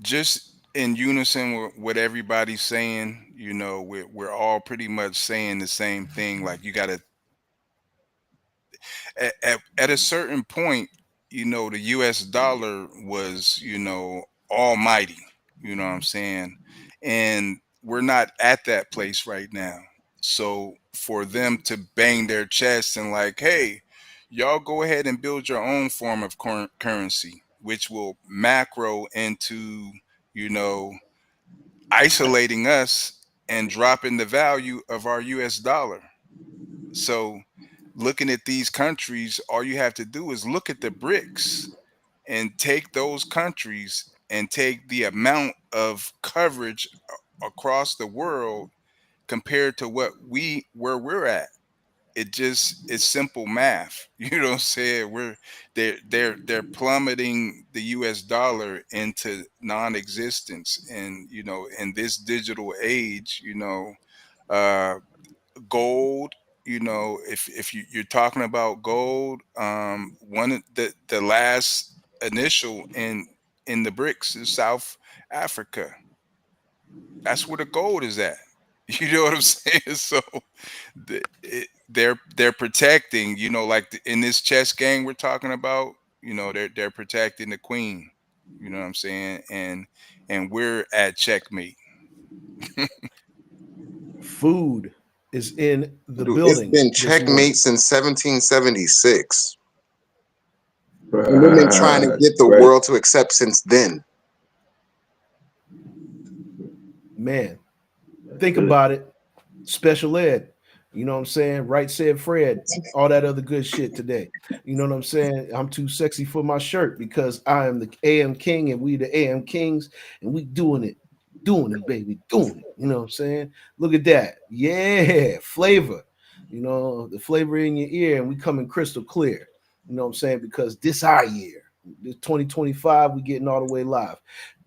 Just in unison with what everybody's saying, we're all pretty much saying the same thing. Like, you got to, at a certain point, the US dollar was, almighty, you know what I'm saying? And we're not at that place right now. So for them to bang their chest and like, hey, y'all go ahead and build your own form of currency, which will macro into, you know, isolating us and dropping the value of our US dollar. So looking at these countries, all you have to do is look at the BRICS and take those countries and take the amount of coverage across the world compared to where we're at. It's simple math. You know what I'm saying? They're plummeting the US dollar into non-existence. And in this digital age, uh gold. you're talking about gold, one of the last initial in the BRICS is South Africa. That's where the gold is at. You know what I'm saying? So they're protecting, like in this chess game we're talking about. They're protecting the queen. You know what I'm saying? And we're at checkmate. Food is in the Dude, it's building been this checkmate morning. since 1776, and we've been trying to Right. get the Right. world to accept since then. Man, think about it. Special ed. You know what I'm saying? Right said Fred. All that other good shit today. You know what I'm saying? I'm too sexy for my shirt because I am the AM King and we the AM Kings and we doing it. Doing it, baby. Doing it. You know what I'm saying? Look at that. Yeah. Flavor. The flavor in your ear and we coming crystal clear. You know what I'm saying? Because this our year. This 2025, we getting all the way live.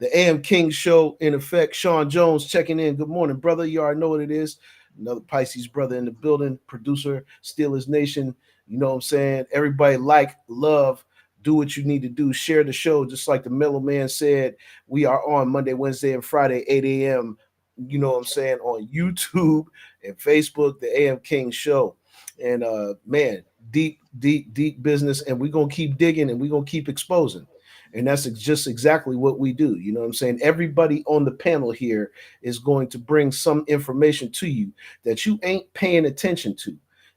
The AM King show in effect. Sean Jones checking in. Good morning, brother. You already know what it is. Another Pisces brother in the building, producer, Steelers Nation. You know what I'm saying? Everybody like, love, do what you need to do. Share the show, just like the Mellow Man said. We are on Monday, Wednesday, and Friday, 8 a.m. You know what I'm saying? On YouTube and Facebook, the AM King Show. And man, deep, deep, deep business. And we're gonna keep digging and we're gonna keep exposing. And that's just exactly what we do. You know what I'm saying? Everybody on the panel here is going to bring some information to you that you ain't paying attention to.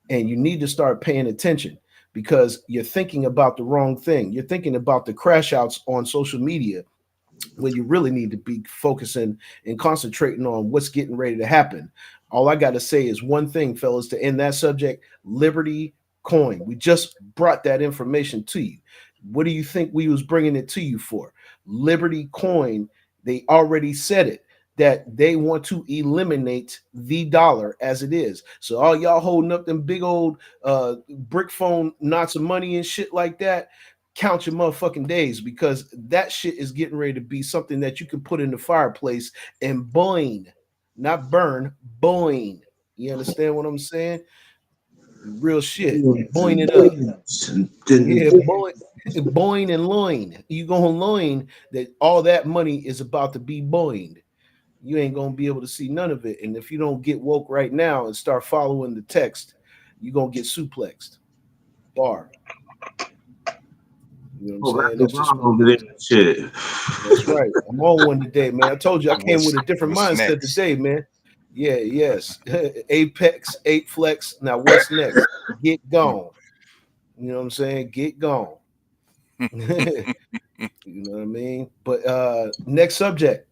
And you need to start paying attention because you're thinking about the wrong thing. You're thinking about the crash outs on social media when you really need to be focusing and concentrating on what's getting ready to happen. All I got to say is one thing, fellas, to end that subject: Liberty Coin. We just brought that information to you. What do you think we was bringing it to you for? Liberty Coin, they already said it that they want to eliminate the dollar as it is. So all y'all holding up them big old brick phone knots of money and shit like that, count your motherfucking days because that shit is getting ready to be something that you can put in the fireplace and boing, not burn, boing. You understand what I'm saying? Real shit. Boing it up. Yeah, boing, boing and loin. You gonna loin that all that money is about to be boinged. You ain't gonna be able to see none of it. And if you don't get woke right now and start following the text, you're gonna get suplexed. Bar. You know what I'm Oh, saying? wrapped That's just around what over it there is. and shit. That's right. I'm on one today, man. I told you I came with What's a different what's mindset next? today, man. Yeah, yes. Apex, 8 flex. Now what's next? Get gone. You know what I'm saying? Get gone. You know what I mean? But next subject,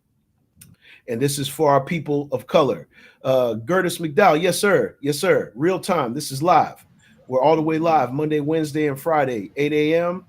and this is for our people of color. Gertis McDowell, yes, sir. Yes, sir. Real time. This is live. We're all the way live Monday, Wednesday, and Friday, 8 a.m.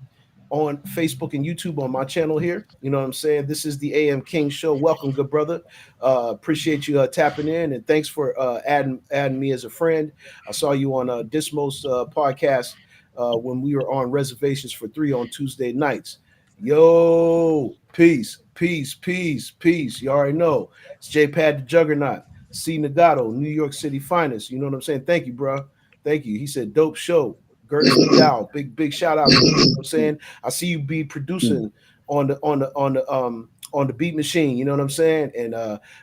on Facebook and YouTube on my channel here. You know what I'm saying? This is the AM King Show. Welcome, good brother. Appreciate you tapping in, and thanks for adding me as a friend. I saw you on Dismos podcast when we were on reservations for 3 on Tuesday nights. Yo, peace, peace, peace, peace. You already know it's J Pad the Juggernaut, C Nagato, New York City finest. You know what I'm saying? Thank you, bro. Thank you. He said, dope show. Gertis McDowell, big shout out to you. You know what I'm saying? I see you be producing on the beat machine. You know what I'm saying? And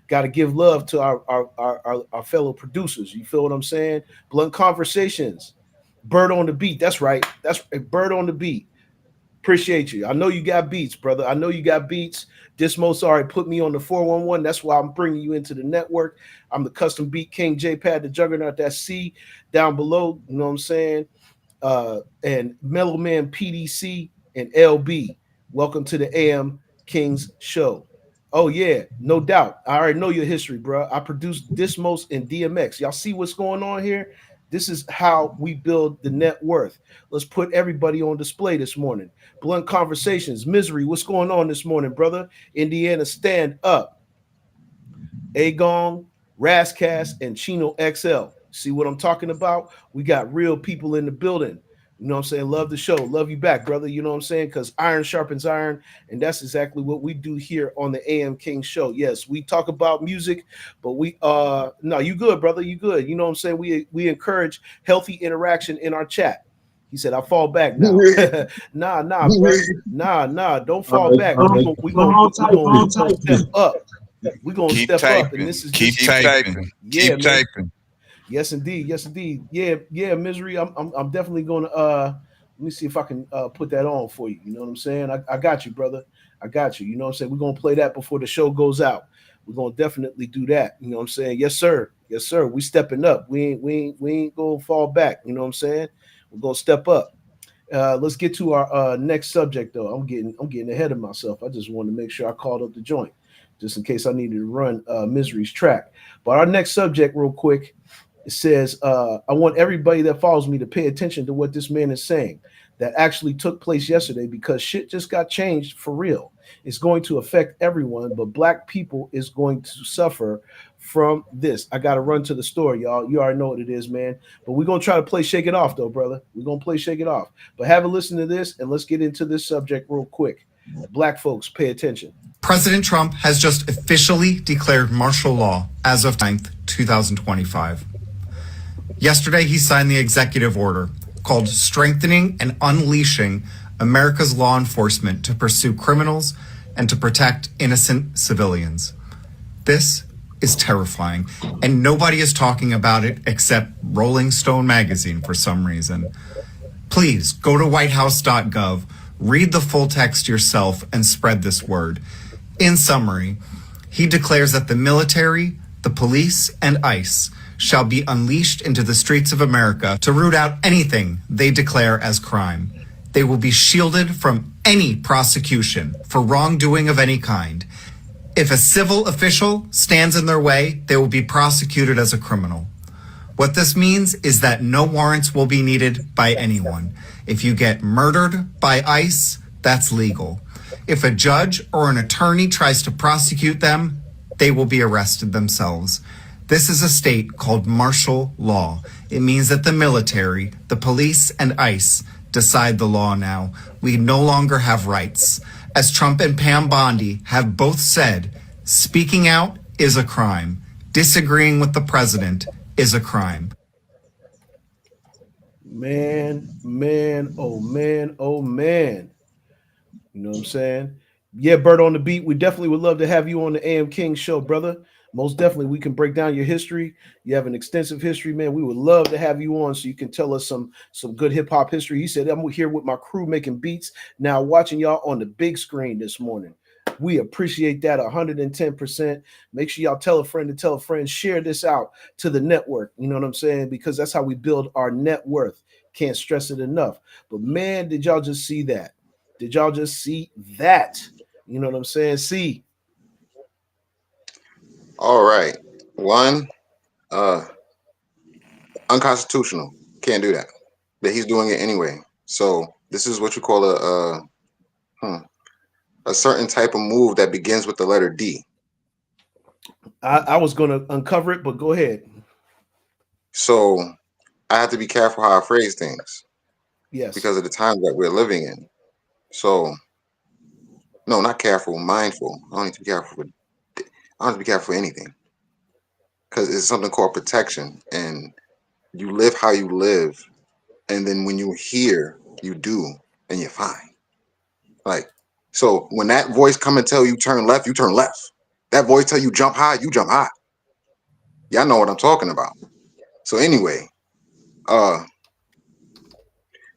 got to give love to our fellow producers. You feel what I'm saying? Blunt conversations. Bird on the beat. That's right. That's Bird on the beat. Appreciate you. I know you got beats, brother. I know you got beats. Dismo, sorry, put me on the 411. That's why I'm bringing you into the network. I'm the custom beat king, J-Pad, the juggernaut. That's C down below. You know what I'm saying? And Mellow Man PDC and LB. Welcome to the AM Kings show. Oh yeah, no doubt. I already know your history, bro. I produced Dismos and DMX. Y'all see what's going on here? This is how we build the net worth. Let's put everybody on display this morning. Blunt Conversations, Misery, what's going on this morning, brother? Indiana, stand up. Agong, Rascast, and Chino XL. See what I'm talking about? We got real people in the building. You know what I'm saying? Love the show. Love you back, brother. You know what I'm saying? Because iron sharpens iron. And that's exactly what we do here on the AM King show. Yes, we talk about music, but we no, you good, brother. You good. You know what I'm saying? We encourage healthy interaction in our chat. He said, I fall back now. Nah, bruh. Nah. Don't All fall right, back. all We right. gonna we Go gonna on, we type, gonna on, we gonna type. step up. We gonna Keep step up. And typing. this is Keep just typing. yeah, Keep man. typing. Yes, indeed. Yes, indeed. Yeah, misery. I'm definitely going to let me see if I can put that on for you. You know what I'm saying? I got you, brother. I got you. You know what I'm saying? We're gonna play that before the show goes out. We're gonna definitely do that. You know what I'm saying? Yes, sir. Yes, sir. We stepping up. We ain't gonna fall back. You know what I'm saying? We're gonna step up. Let's get to our next subject though. I'm getting ahead of myself. I just wanted to make sure I called up the joint, just in case I needed to run Misery's track. But our next subject, real quick, it says, I want everybody that follows me to pay attention to what this man is saying that actually took place yesterday because shit just got changed for real. It's going to affect everyone, but black people is going to suffer from this. I got to run to the store, y'all. You already know what it is, man. But we're going to try to play Shake It Off, though, brother. We're going to play Shake It Off. But have a listen to this and let's get into this subject real quick. Black folks, pay attention. President Trump has just officially declared martial law as of 9th, 2025. Yesterday, he signed the executive order called Strengthening and Unleashing America's Law Enforcement to Pursue Criminals and to Protect Innocent Civilians. This is terrifying, and nobody is talking about it except Rolling Stone magazine for some reason. Please go to whitehouse.gov, read the full text yourself, and spread this word. In summary, he declares that the military, the police, and ICE shall be unleashed into the streets of America to root out anything they declare as crime. They will be shielded from any prosecution for wrongdoing of any kind. If a civil official stands in their way, they will be prosecuted as a criminal. What this means is that no warrants will be needed by anyone. If you get murdered by ICE, that's legal. If a judge or an attorney tries to prosecute them, they will be arrested themselves. This is a state called martial law. It means that the military, the police, and ICE decide the law now. We no longer have rights. As Trump and Pam Bondi have both said, speaking out is a crime. Disagreeing with the president is a crime. Man, oh man, oh man. You know what I'm saying? Yeah, Bird on the beat. We definitely would love to have you on the AM King show, brother. Most definitely, we can break down your history. You have an extensive history, man. We would love to have you on so you can tell us some good hip hop history. He said, I'm here with my crew making beats, now watching y'all on the big screen this morning. We appreciate that 110%. Make sure y'all tell a friend to tell a friend. Share this out to the network. You know what I'm saying? Because that's how we build our net worth. Can't stress it enough. But man, did y'all just see that? Did y'all just see that? You know what I'm saying? See. All right. One, uh, unconstitutional. Can't do that. But he's doing it anyway. So this is what you call a certain type of move that begins with the letter D. I was going to uncover it, but go ahead. So I have to be careful how I phrase things Yes. because of the times that we're living in. So, no, not careful, mindful. I don't need to be careful for. I don't have to be careful for anything because it's something called protection, and you live how you live, and then when you hear, you do, and you're fine. Like, so when that voice come and tell you turn left, you turn left. That voice tell you jump high, you jump high. Y'all know what I'm talking about. So anyway, uh,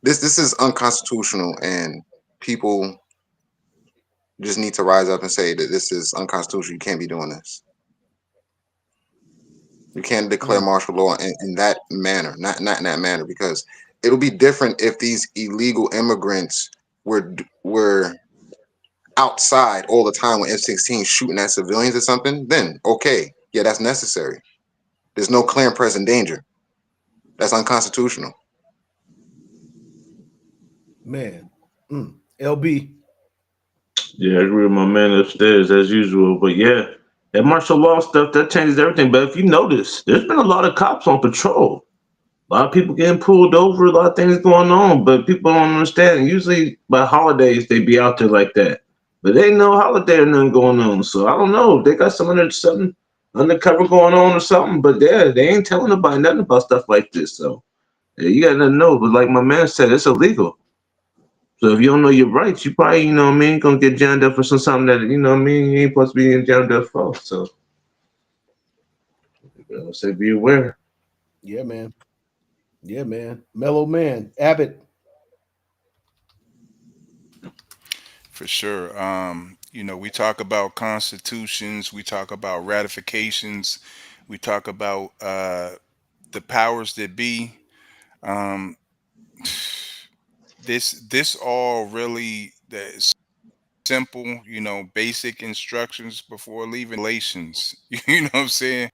this is unconstitutional, and people just need to rise up and say that this is unconstitutional. You can't be doing this. You can't declare martial law in that manner, not in that manner, because it'll be different if these illegal immigrants were outside all the time with F-16 shooting at civilians or something. Then okay, yeah, that's necessary. There's no clear and present danger. That's unconstitutional. Man. LB. Yeah, I agree with my man upstairs as usual. But yeah, that martial law stuff that changes everything. But if you notice, there's been a lot of cops on patrol. A lot of people getting pulled over, a lot of things going on, but people don't understand. And usually by holidays they be out there like that. But ain't no holiday or nothing going on. So I don't know. They got something undercover going on or something, but they ain't telling nobody nothing about stuff like this. So yeah, you gotta know. But like my man said, it's illegal. So if you don't know your rights, you probably, what I mean, gonna get jammed up for something that, what I mean, you ain't supposed to be in jammed up for. So say be aware. Yeah, man. Yeah, man. Mellow man. Abbott. For sure. We talk about constitutions, we talk about ratifications, we talk about the powers that be. Um, this all really the simple, basic instructions before leaving relations. You know what I'm saying?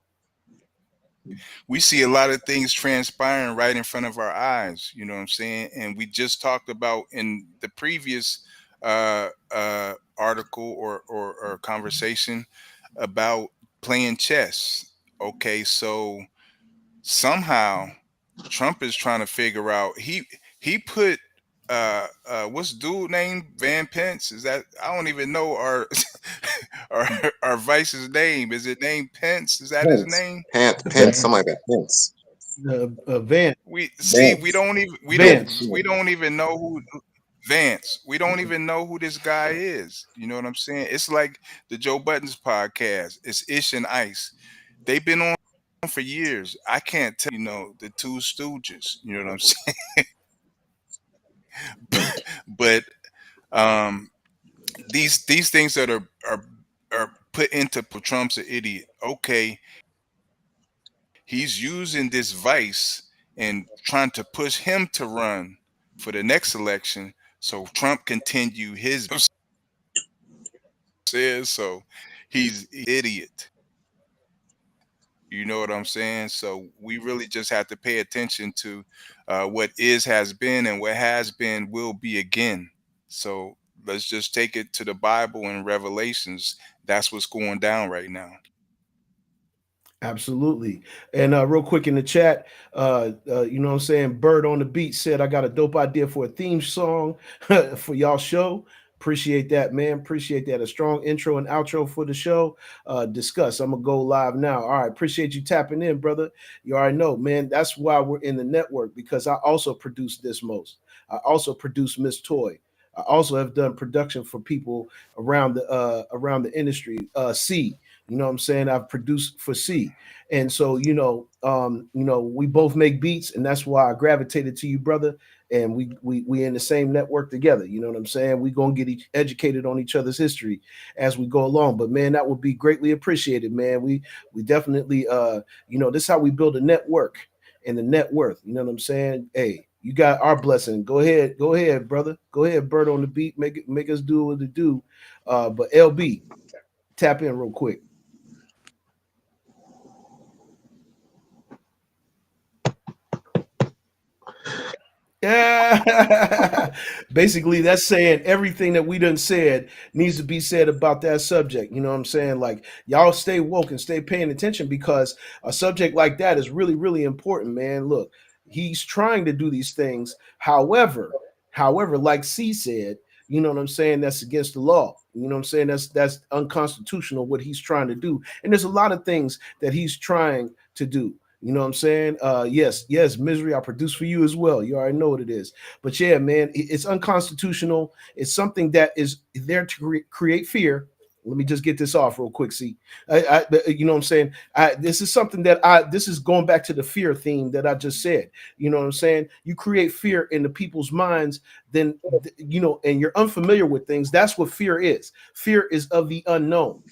We see a lot of things transpiring right in front of our eyes, you know what I'm saying? And we just talked about in the previous article or conversation about playing chess. Okay, so somehow Trump is trying to figure out he put what's dude name Van Pence? Is that I don't even know our our vice's name. Is it named Pence? Is that his Pence, name? Pence, something like that. Pence, Vance. We see Vance, Vance. we don't even know who Vance. We don't even know who this guy is. You know what I'm saying? It's like the Joe Buttons podcast. It's Ish and Ice. They've been on for years. I can't tell the two Stooges. You know what I'm saying? But um, these things that are put into Trump's an idiot. Okay, he's using this vice and trying to push him to run for the next election so Trump continue his says so he's idiot. You know what I'm saying? So we really just have to pay attention to what is has been and what has been will be again. So let's just take it to the Bible and Revelations. That's what's going down right now. Absolutely. And real quick in the chat, you know what I'm saying? Bird on the Beat said, I got a dope idea for a theme song for y'all show. Appreciate that, man. Appreciate that. A strong intro and outro for the show. Discuss. I'm going to go live now. All right. Appreciate you tapping in, brother. You already know, man. That's why we're in the network because I also produce This Most. I also produce Miss Toy. I also have done production for people around the industry. C, you know what I'm saying? I've produced for C. And so, we both make beats, and that's why I gravitated to you, brother. And we in the same network together. You know what I'm saying? We gonna get educated on each other's history as we go along. But man, that would be greatly appreciated, man. We definitely this is how we build a network and the net worth. You know what I'm saying? Hey, you got our blessing. Go ahead, brother. Go ahead, Bird on the beat. Make us do what to do. But LB, tap in real quick. Yeah. Basically, that's saying everything that we done said needs to be said about that subject. You know what I'm saying? Like, y'all stay woke and stay paying attention because a subject like that is really, really important, man. Look, he's trying to do these things. However, like C said, you know what I'm saying? That's against the law. You know what I'm saying? That's unconstitutional what he's trying to do. And there's a lot of things that he's trying to do. You know what I'm saying? Yes, misery I produce for you as well. You already know what it is. But yeah, man, it's unconstitutional. It's something that is there to create fear. Let me just get this off real quick. See, you know what I'm saying? This is something that this is going back to the fear theme that I just said. You know what I'm saying? You create fear in the people's minds, then, and you're unfamiliar with things. That's what fear is. Fear is of the unknown.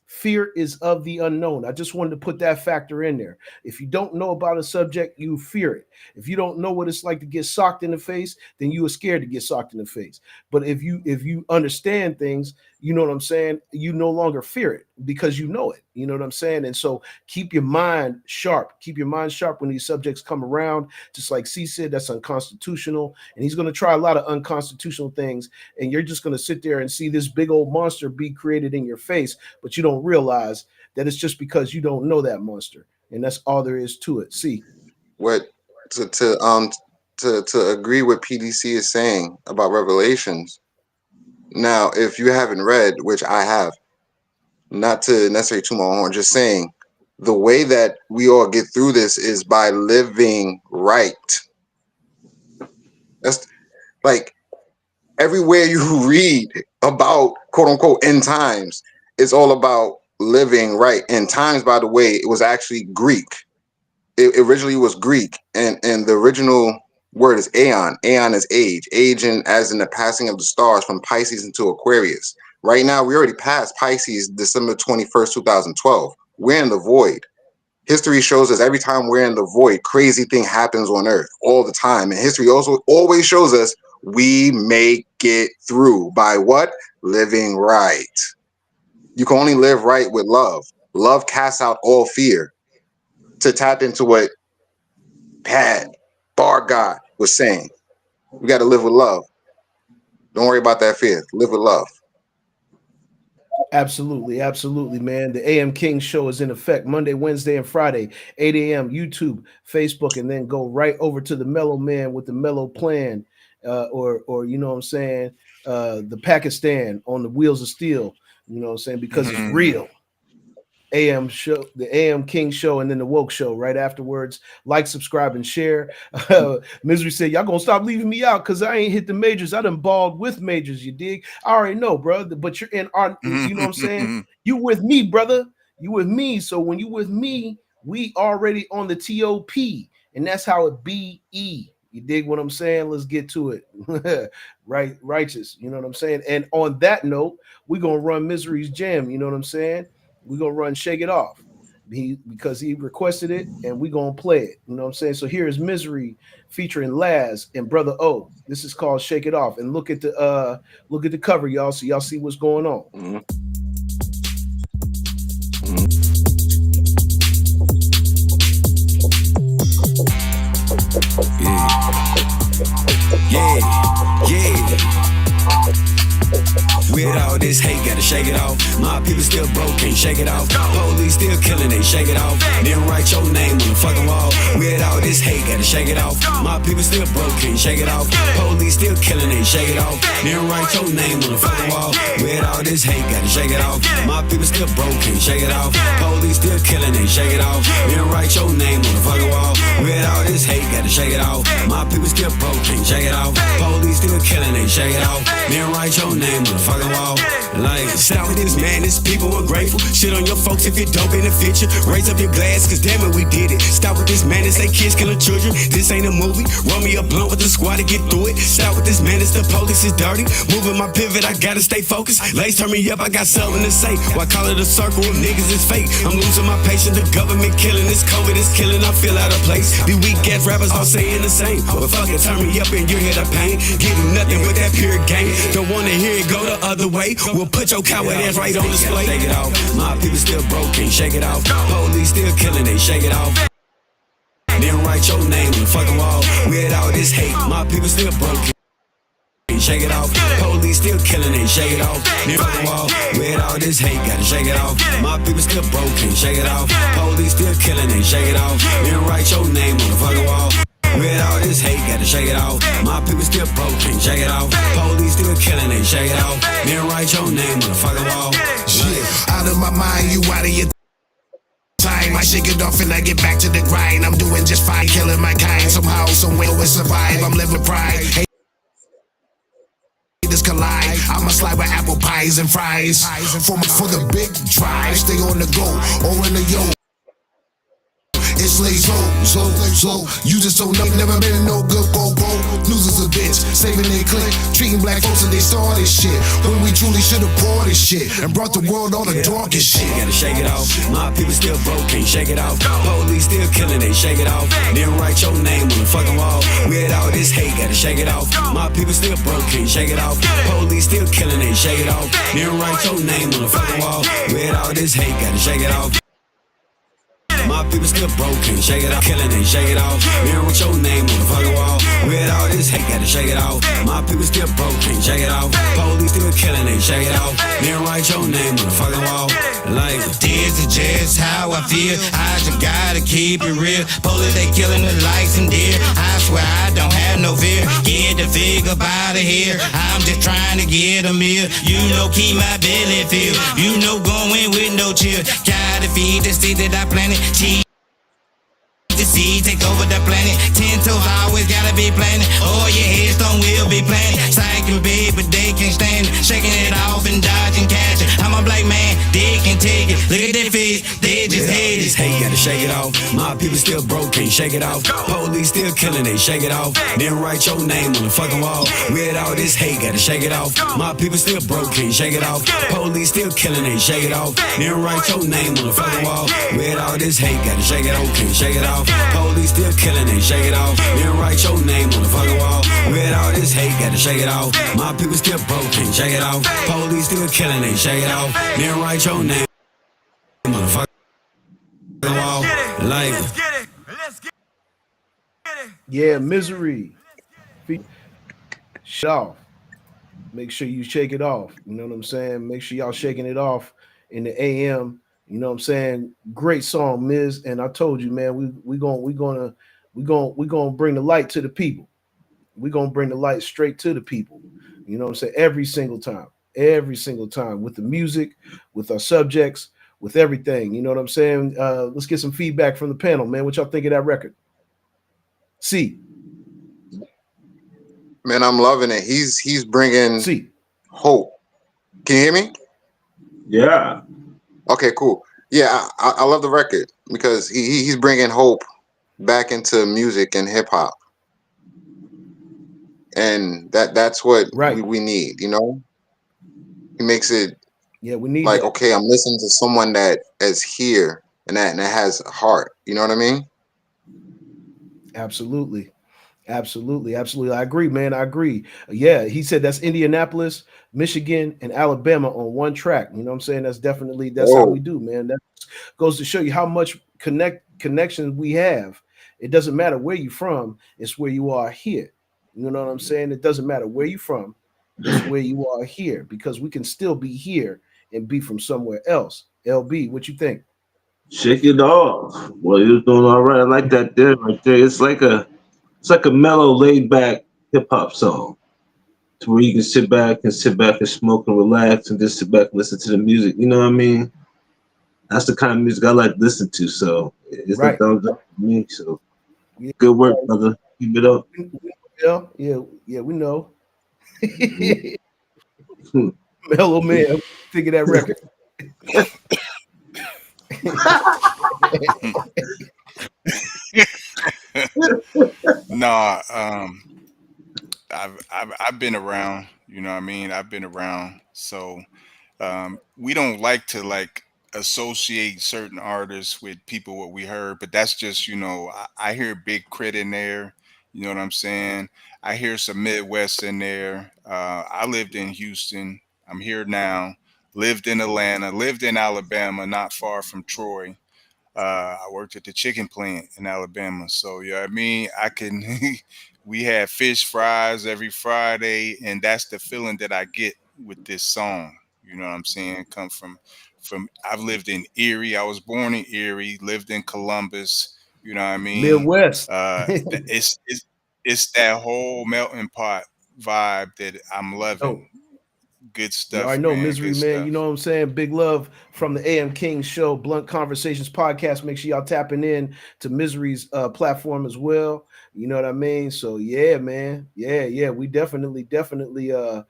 Fear is of the unknown. I just wanted to put that factor in there. If you don't know about a subject, you fear it. If you don't know what it's like to get socked in the face, then you are scared to get socked in the face. But if you understand things, you know what I'm saying, you no longer fear it because you know it. You know what I'm saying? And so keep your mind sharp. Keep your mind sharp when these subjects come around. Just like C said, that's unconstitutional. And he's going to try a lot of unconstitutional things. And you're just going to sit there and see this big old monster be created in your face, but you don't realize that it's just because you don't know that monster. And that's all there is to it. See. what to agree what PDC is saying about Revelations. Now, if you haven't read, which I have, not to necessarily toot my own horn, just saying the way that we all get through this is by living right. That's like everywhere you read about quote unquote end times, it's all about living right. End times, by the way, it was actually Greek. It originally was Greek, and the original word is aeon. Aeon is age, aging as in the passing of the stars from Pisces into Aquarius. Right now, we already passed Pisces December 21st, 2012. We're in the void. History shows us every time we're in the void, crazy thing happens on Earth all the time. And history also always shows us we make it through by what? Living right. You can only live right with love. Love casts out all fear. To tap into what Pat Bar God was saying, we got to live with love. Don't worry about that fear. Live with love. Absolutely, absolutely, man. The AM King show is in effect Monday, Wednesday, and Friday, 8 a.m. YouTube, Facebook, and then go right over to the Mellow Man with the Mellow Plan, or you know what I'm saying, the Pakistan on the Wheels of Steel. You know what I'm saying, because it's real. AM show, the AM King show, and then the Woke show right afterwards. Like, subscribe, and share. Misery said, y'all gonna stop leaving me out because I ain't hit the majors. I done balled with majors, you dig? I already know, bro, but you're in our, you know what I'm saying? You with me, brother. You with me. So when you with me, we already on the TOP, and that's how it be. You dig what I'm saying? Let's get to it. Right, righteous. You know what I'm saying? And on that note, we're gonna run Misery's Jam. You know what I'm saying? We're gonna run Shake It Off. Because he requested it, and we're gonna play it. You know what I'm saying? So here is Misery featuring Laz and Brother O. This is called Shake It Off. And look at the cover, y'all, so y'all see what's going on. Mm-hmm. Yeah. With all this hate, gotta shake it off. My people still broke, can't shake it off. Police still killing, they shake it off. Then write your name on the fucking wall. With all this hate, gotta shake it off. My people still broke, can't shake it off. Police still killing, they shake it off. Then write your name on the fucking wall. With all this hate, gotta shake it off. My people still broke, can't shake it off. Police still killing, they shake it off. Then write your name on the fucking wall. With all this hate, gotta shake it off. My people still broke, can't shake it off. Police still killing, they shake it off. Then write your name on the fucking wall. Like, sit out with this madness, people ungrateful. Shit on your folks if it don't benefit you. Raise up your glass, cause damn it, we did it. Stop with this madness, they kids killing children. This ain't a movie. Roll me a blunt with the squad to get through it. Stop with this madness, the police is dirty. Moving my pivot, I gotta stay focused. Lace turn me up, I got something to say. Why call it a circle if niggas is fake? I'm losing my patience, the government killing. This COVID is killing, I feel out of place. These weak ass rappers all saying the same. But fuck it, turn me up and you hear the pain. Getting nothing with that pure game. Don't wanna hear it go the other way. We'll put your coward ass right on display. Shake it off. My people still broke, can't shake it off. Police still killing, they shake it off. Then write your name on the fucking wall. With all this hate, my people still broke. Shake it off. Police still killing, they shake it off. Then fucking wall. With all this hate, gotta shake it off. My people still broke, can't shake it off. Police still killing, they shake it off. Then write your name on the fucking wall. With all this hate, gotta shake it off. My people still broke, can't shake it off. Police still killing, they shake it off. Then write your name on the fucking wall. Shit, out of my mind, you out of your time. I shake it off and I get back to the grind. I'm doing just fine, killing my kind. Somehow, somewhere we survive. I'm living pride. Haters collide. I'ma slide with apple pies and fries. For the big drive, stay on the go or in the yo. It's late, so, you just don't know, never been no good go. News is a bitch, saving their click, treating black folks and they saw this shit. When we truly should've poured this shit and brought the world all the darkest shit. Gotta shake it off, my people still broke, can't shake it off. Police still killing, they shake it off. Then write your name on the fucking wall. With all this hate, gotta shake it off. My people still broke, can't shake it off. Police still killing, they shake it off. Then write your name on the fucking wall. With all this hate, gotta shake it off. My people still broke, can't shake it off. Killing, they shake it off. Then write your name on the fucking wall. With all this hate, gotta shake it off. My people still broke, can't shake it off. Police still killing, they shake it off. Then write your name on the fucking wall. Like, this is just how I feel. I just gotta keep it real. Police, they killing the lights and deer. I swear I don't have no fear. Get the fig up out of here. I'm just trying to get a meal. You know, keep my belly filled. You know, going with no chill. Gotta feed the seed that I planted. Cheese. The seed take over the planet. 10 toes always gotta be planted. Oh, your headstone will be planted. Psyching big, but they can't stand it. Shaking it off and dodging, catching. I'm a black man, they can take it. Look at their face, they just hate it. Hey, gotta shake it off. My people still broke, can't shake it off. Police still killing, they shake it off. Then write your name on the fucking wall. With all this hate, gotta shake it off. My people still broke, can't shake it off. Police still killing, they shake it off. Then write your name on the fucking wall. With all this hate, gotta shake it off, can't shake it off. Police still killing, they shake it off. Then write your name on the fucking wall. With all this hate, gotta shake it off. My people still broke, can't shake it off. Police still killing, they shake it off. Then write your name on the fucking wall. Like, Yeah, Misery. Shut off. Make sure you shake it off. You know what I'm saying? Make sure y'all shaking it off in the AM. You know what I'm saying? Great song, Miz. And I told you, man, we gonna bring the light to the people. We're gonna bring the light straight to the people. You know what I'm saying? Every single time. Every single time. With the music, with our subjects, with everything. You know what I'm saying? Let's get some feedback from the panel, man. What y'all think of that record? C. Man, I'm loving it. He's bringing C. hope. Can you hear me? Yeah. Okay, cool. Yeah, I love the record because he's bringing hope back into music and hip hop, and that's what Right. we need. You know, he makes it Yeah, we need like, that. okay, I'm listening to someone that is here and that has a heart. You know what I mean? Absolutely. Absolutely, absolutely. I agree, man. I agree. Yeah, he said that's Indianapolis, Michigan, and Alabama on one track. You know what I'm saying? That's how we Oh, do, man. That goes to show you how much connections we have. It doesn't matter where you're from, it's where you are here. You know what I'm saying? It doesn't matter where you're from, it's where you are here because we can still be here and be from somewhere else. LB, what you think? Shake it off. Well, you're doing all right. I like that there, right there. It's like a mellow, laid back hip hop song. To where you can sit back and smoke and relax and just sit back and listen to the music. You know what I mean? That's the kind of music I like to listen to. So it's a Right. thumbs up for me. So Yeah, good work, brother. Keep it up. yeah, yeah, yeah, we know. Mhm. Mellow man, what you think of that record? Nah, I've been around. You know what I mean? I've been around. So we don't like to like associate certain artists with people what we heard, but that's just I hear Big Crit in there. You know what I'm saying? I hear some Midwest in there. I lived in Houston. I'm here now. Lived in Atlanta. Lived in Alabama, not far from Troy. I worked at the chicken plant in Alabama. So yeah, I mean, I can. We had fish fries every Friday, and that's the feeling that I get with this song. You know what I'm saying? Come from. I've lived in Erie. I was born in Erie. Lived in Columbus. You know what I mean? Midwest. It's that whole melting pot vibe that I'm loving. Oh, Good you stuff, already know man. Misery, Good man. You know stuff. what I'm saying? Big love from the AM King Show, Blunt Conversations podcast. Make sure y'all tapping in to Misery's platform as well. You know what I mean? So yeah, man. Yeah, yeah. We definitely got that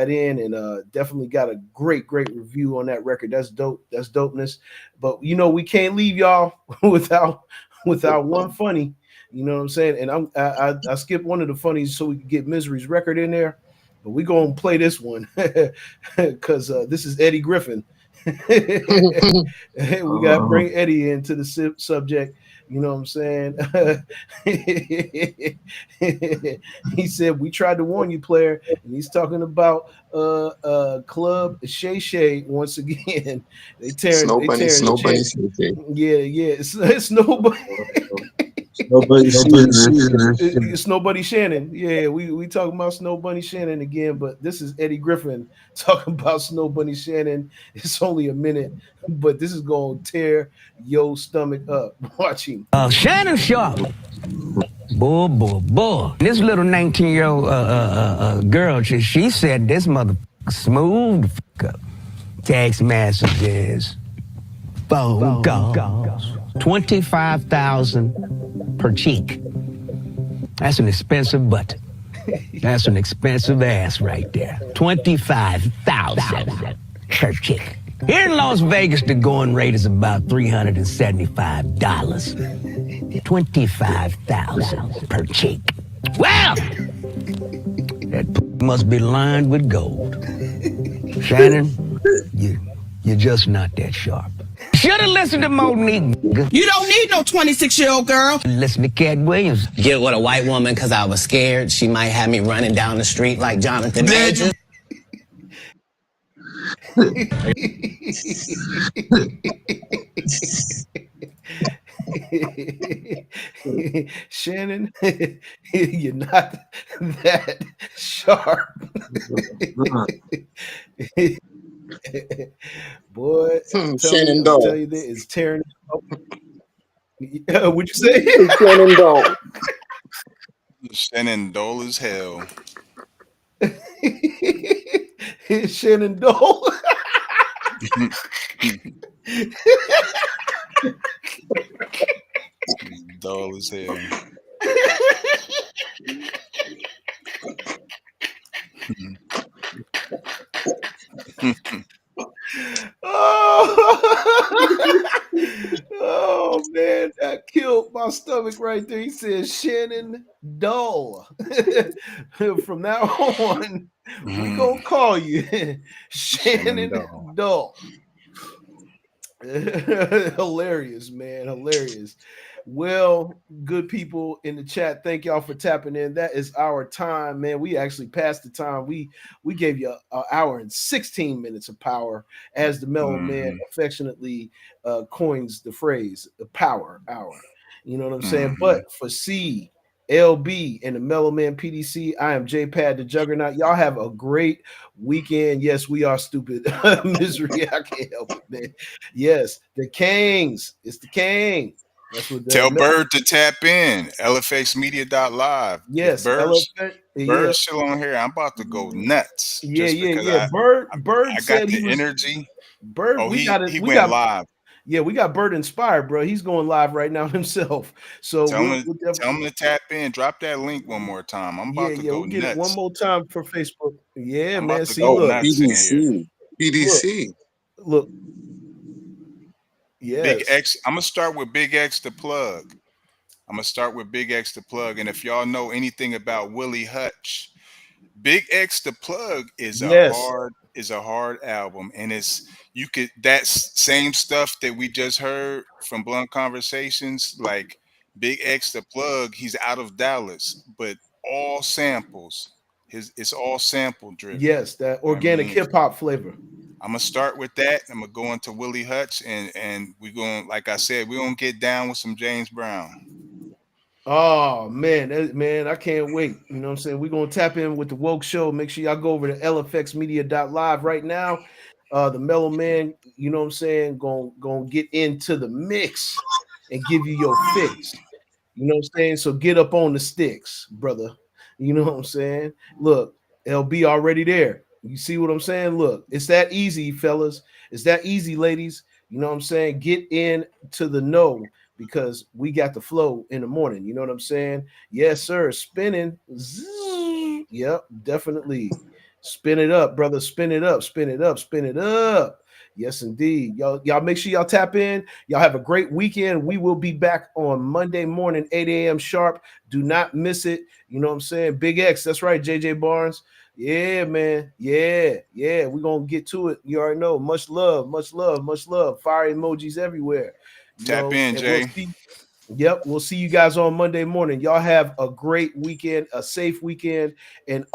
in and definitely got a great review on that record. That's dope. That's dopeness. But we can't leave y'all without one funny. You know what I'm saying? And I skipped one of the funnies so we could get Misery's record in there. But we're going to play this one because this is Eddie Griffin. We got to Uh, bring Eddie into the subject. You know what I'm saying? He said, "We tried to warn you, player." And he's talking about Club Shay Shay once again. They Snow tearing Bunny, the Snow Bunny, chain. Snow Bunny. Yeah, yeah. It's nobody. Nobody's season. It's Snow Bunny Shannon. Yeah, we talking about Snow Bunny Shannon again, but this is Eddie Griffin talking about Snow Bunny Shannon. It's only a minute, but this is gonna tear your stomach up watching. Shannon Sharp. Boy. This little 19-year-old girl, she said this mother smooth up. Tax messages, phone calls, 25,000 per cheek. That's an expensive butt. That's an expensive ass right there. 25,000 per cheek. Here in Las Vegas, the going rate is about $375. 25,000 per cheek. Well, that must be lined with gold. Shannon, you're just not that sharp. Should have listened to Monique. You don't need no 26-year-old girl. Listen to Cat Williams. Get with a white woman because I was scared she might have me running down the street like Jonathan Majors. Shannon, you're not that sharp. Boy, Shannon tell Dole. you that is tearing up. What'd you say? Shannon Dole. Shannon Dole as hell. Shannon Dole. Dull as hell. Oh man, that killed my stomach right there. He said Shannon Dull. From now on, we gonna call you Shannon Dull. Hilarious, man. Hilarious. Well, good people in the chat, thank y'all for tapping in. That is our time, man. We actually passed the time. We gave you an hour and 16 minutes of power, as the Mellow Man affectionately coins the phrase, the power hour. You know what I'm saying? But for C, LB, and the Mellow Man PDC, I am J-Pad the Juggernaut. Y'all have a great weekend. Yes, we are stupid. Misery, I can't help it, man. Yes, the Kings. It's the King. That's what Tell Bird to tap in. LFXmedia.live. Yes, Bird's yeah. still on here. I'm about to go nuts. Yeah. Bird I said got he the was energy. Bird. Oh, we he went live. Yeah, we got Bird inspired, bro. He's going live right now himself. So Tell him to tap in. Drop that link one more time. I'm about to go we'll get nuts. it one more time for Facebook. Yeah, I'm man. about to See, go look, nuts in here. PDC. Look. Yes. Big X. I'm gonna start with Big X the plug. And if y'all know anything about Willie Hutch, Big X the plug is a hard album, and that same stuff that we just heard from Blunt Conversations, like Big X the plug. He's out of Dallas, but all samples. It's all sample driven. Yes, that organic hip hop flavor. I'm gonna start with that. I'm gonna go into Willie Hutch, and we're going, like I said, we're gonna get down with some James Brown. Oh man, I can't wait. You know what I'm saying? We're gonna tap in with the Woke Show. Make sure y'all go over to lfxmedia.live right now. The Mellow Man, you know what I'm saying, gonna get into the mix and give you your fix. You know what I'm saying? So get up on the sticks, brother. You know what I'm saying? Look, LB already there. You see what I'm saying? Look, it's that easy, fellas. It's that easy, ladies. You know what I'm saying? Get in to the know, because we got the flow in the morning. You know what I'm saying? Yes, sir. Spinning. Zzz. Yep, definitely. Spin it up, brother. Spin it up. Spin it up. Spin it up. Yes, indeed. Y'all make sure y'all tap in. Y'all have a great weekend. We will be back on Monday morning, 8 a.m. sharp. Do not miss it. You know what I'm saying? Big X. That's right, JJ Barnes. Yeah, man. Yeah. We're going to get to it. You already know. Much love. Fire emojis everywhere. Tap in, Jay. We'll see you guys on Monday morning. Y'all have a great weekend, a safe weekend, and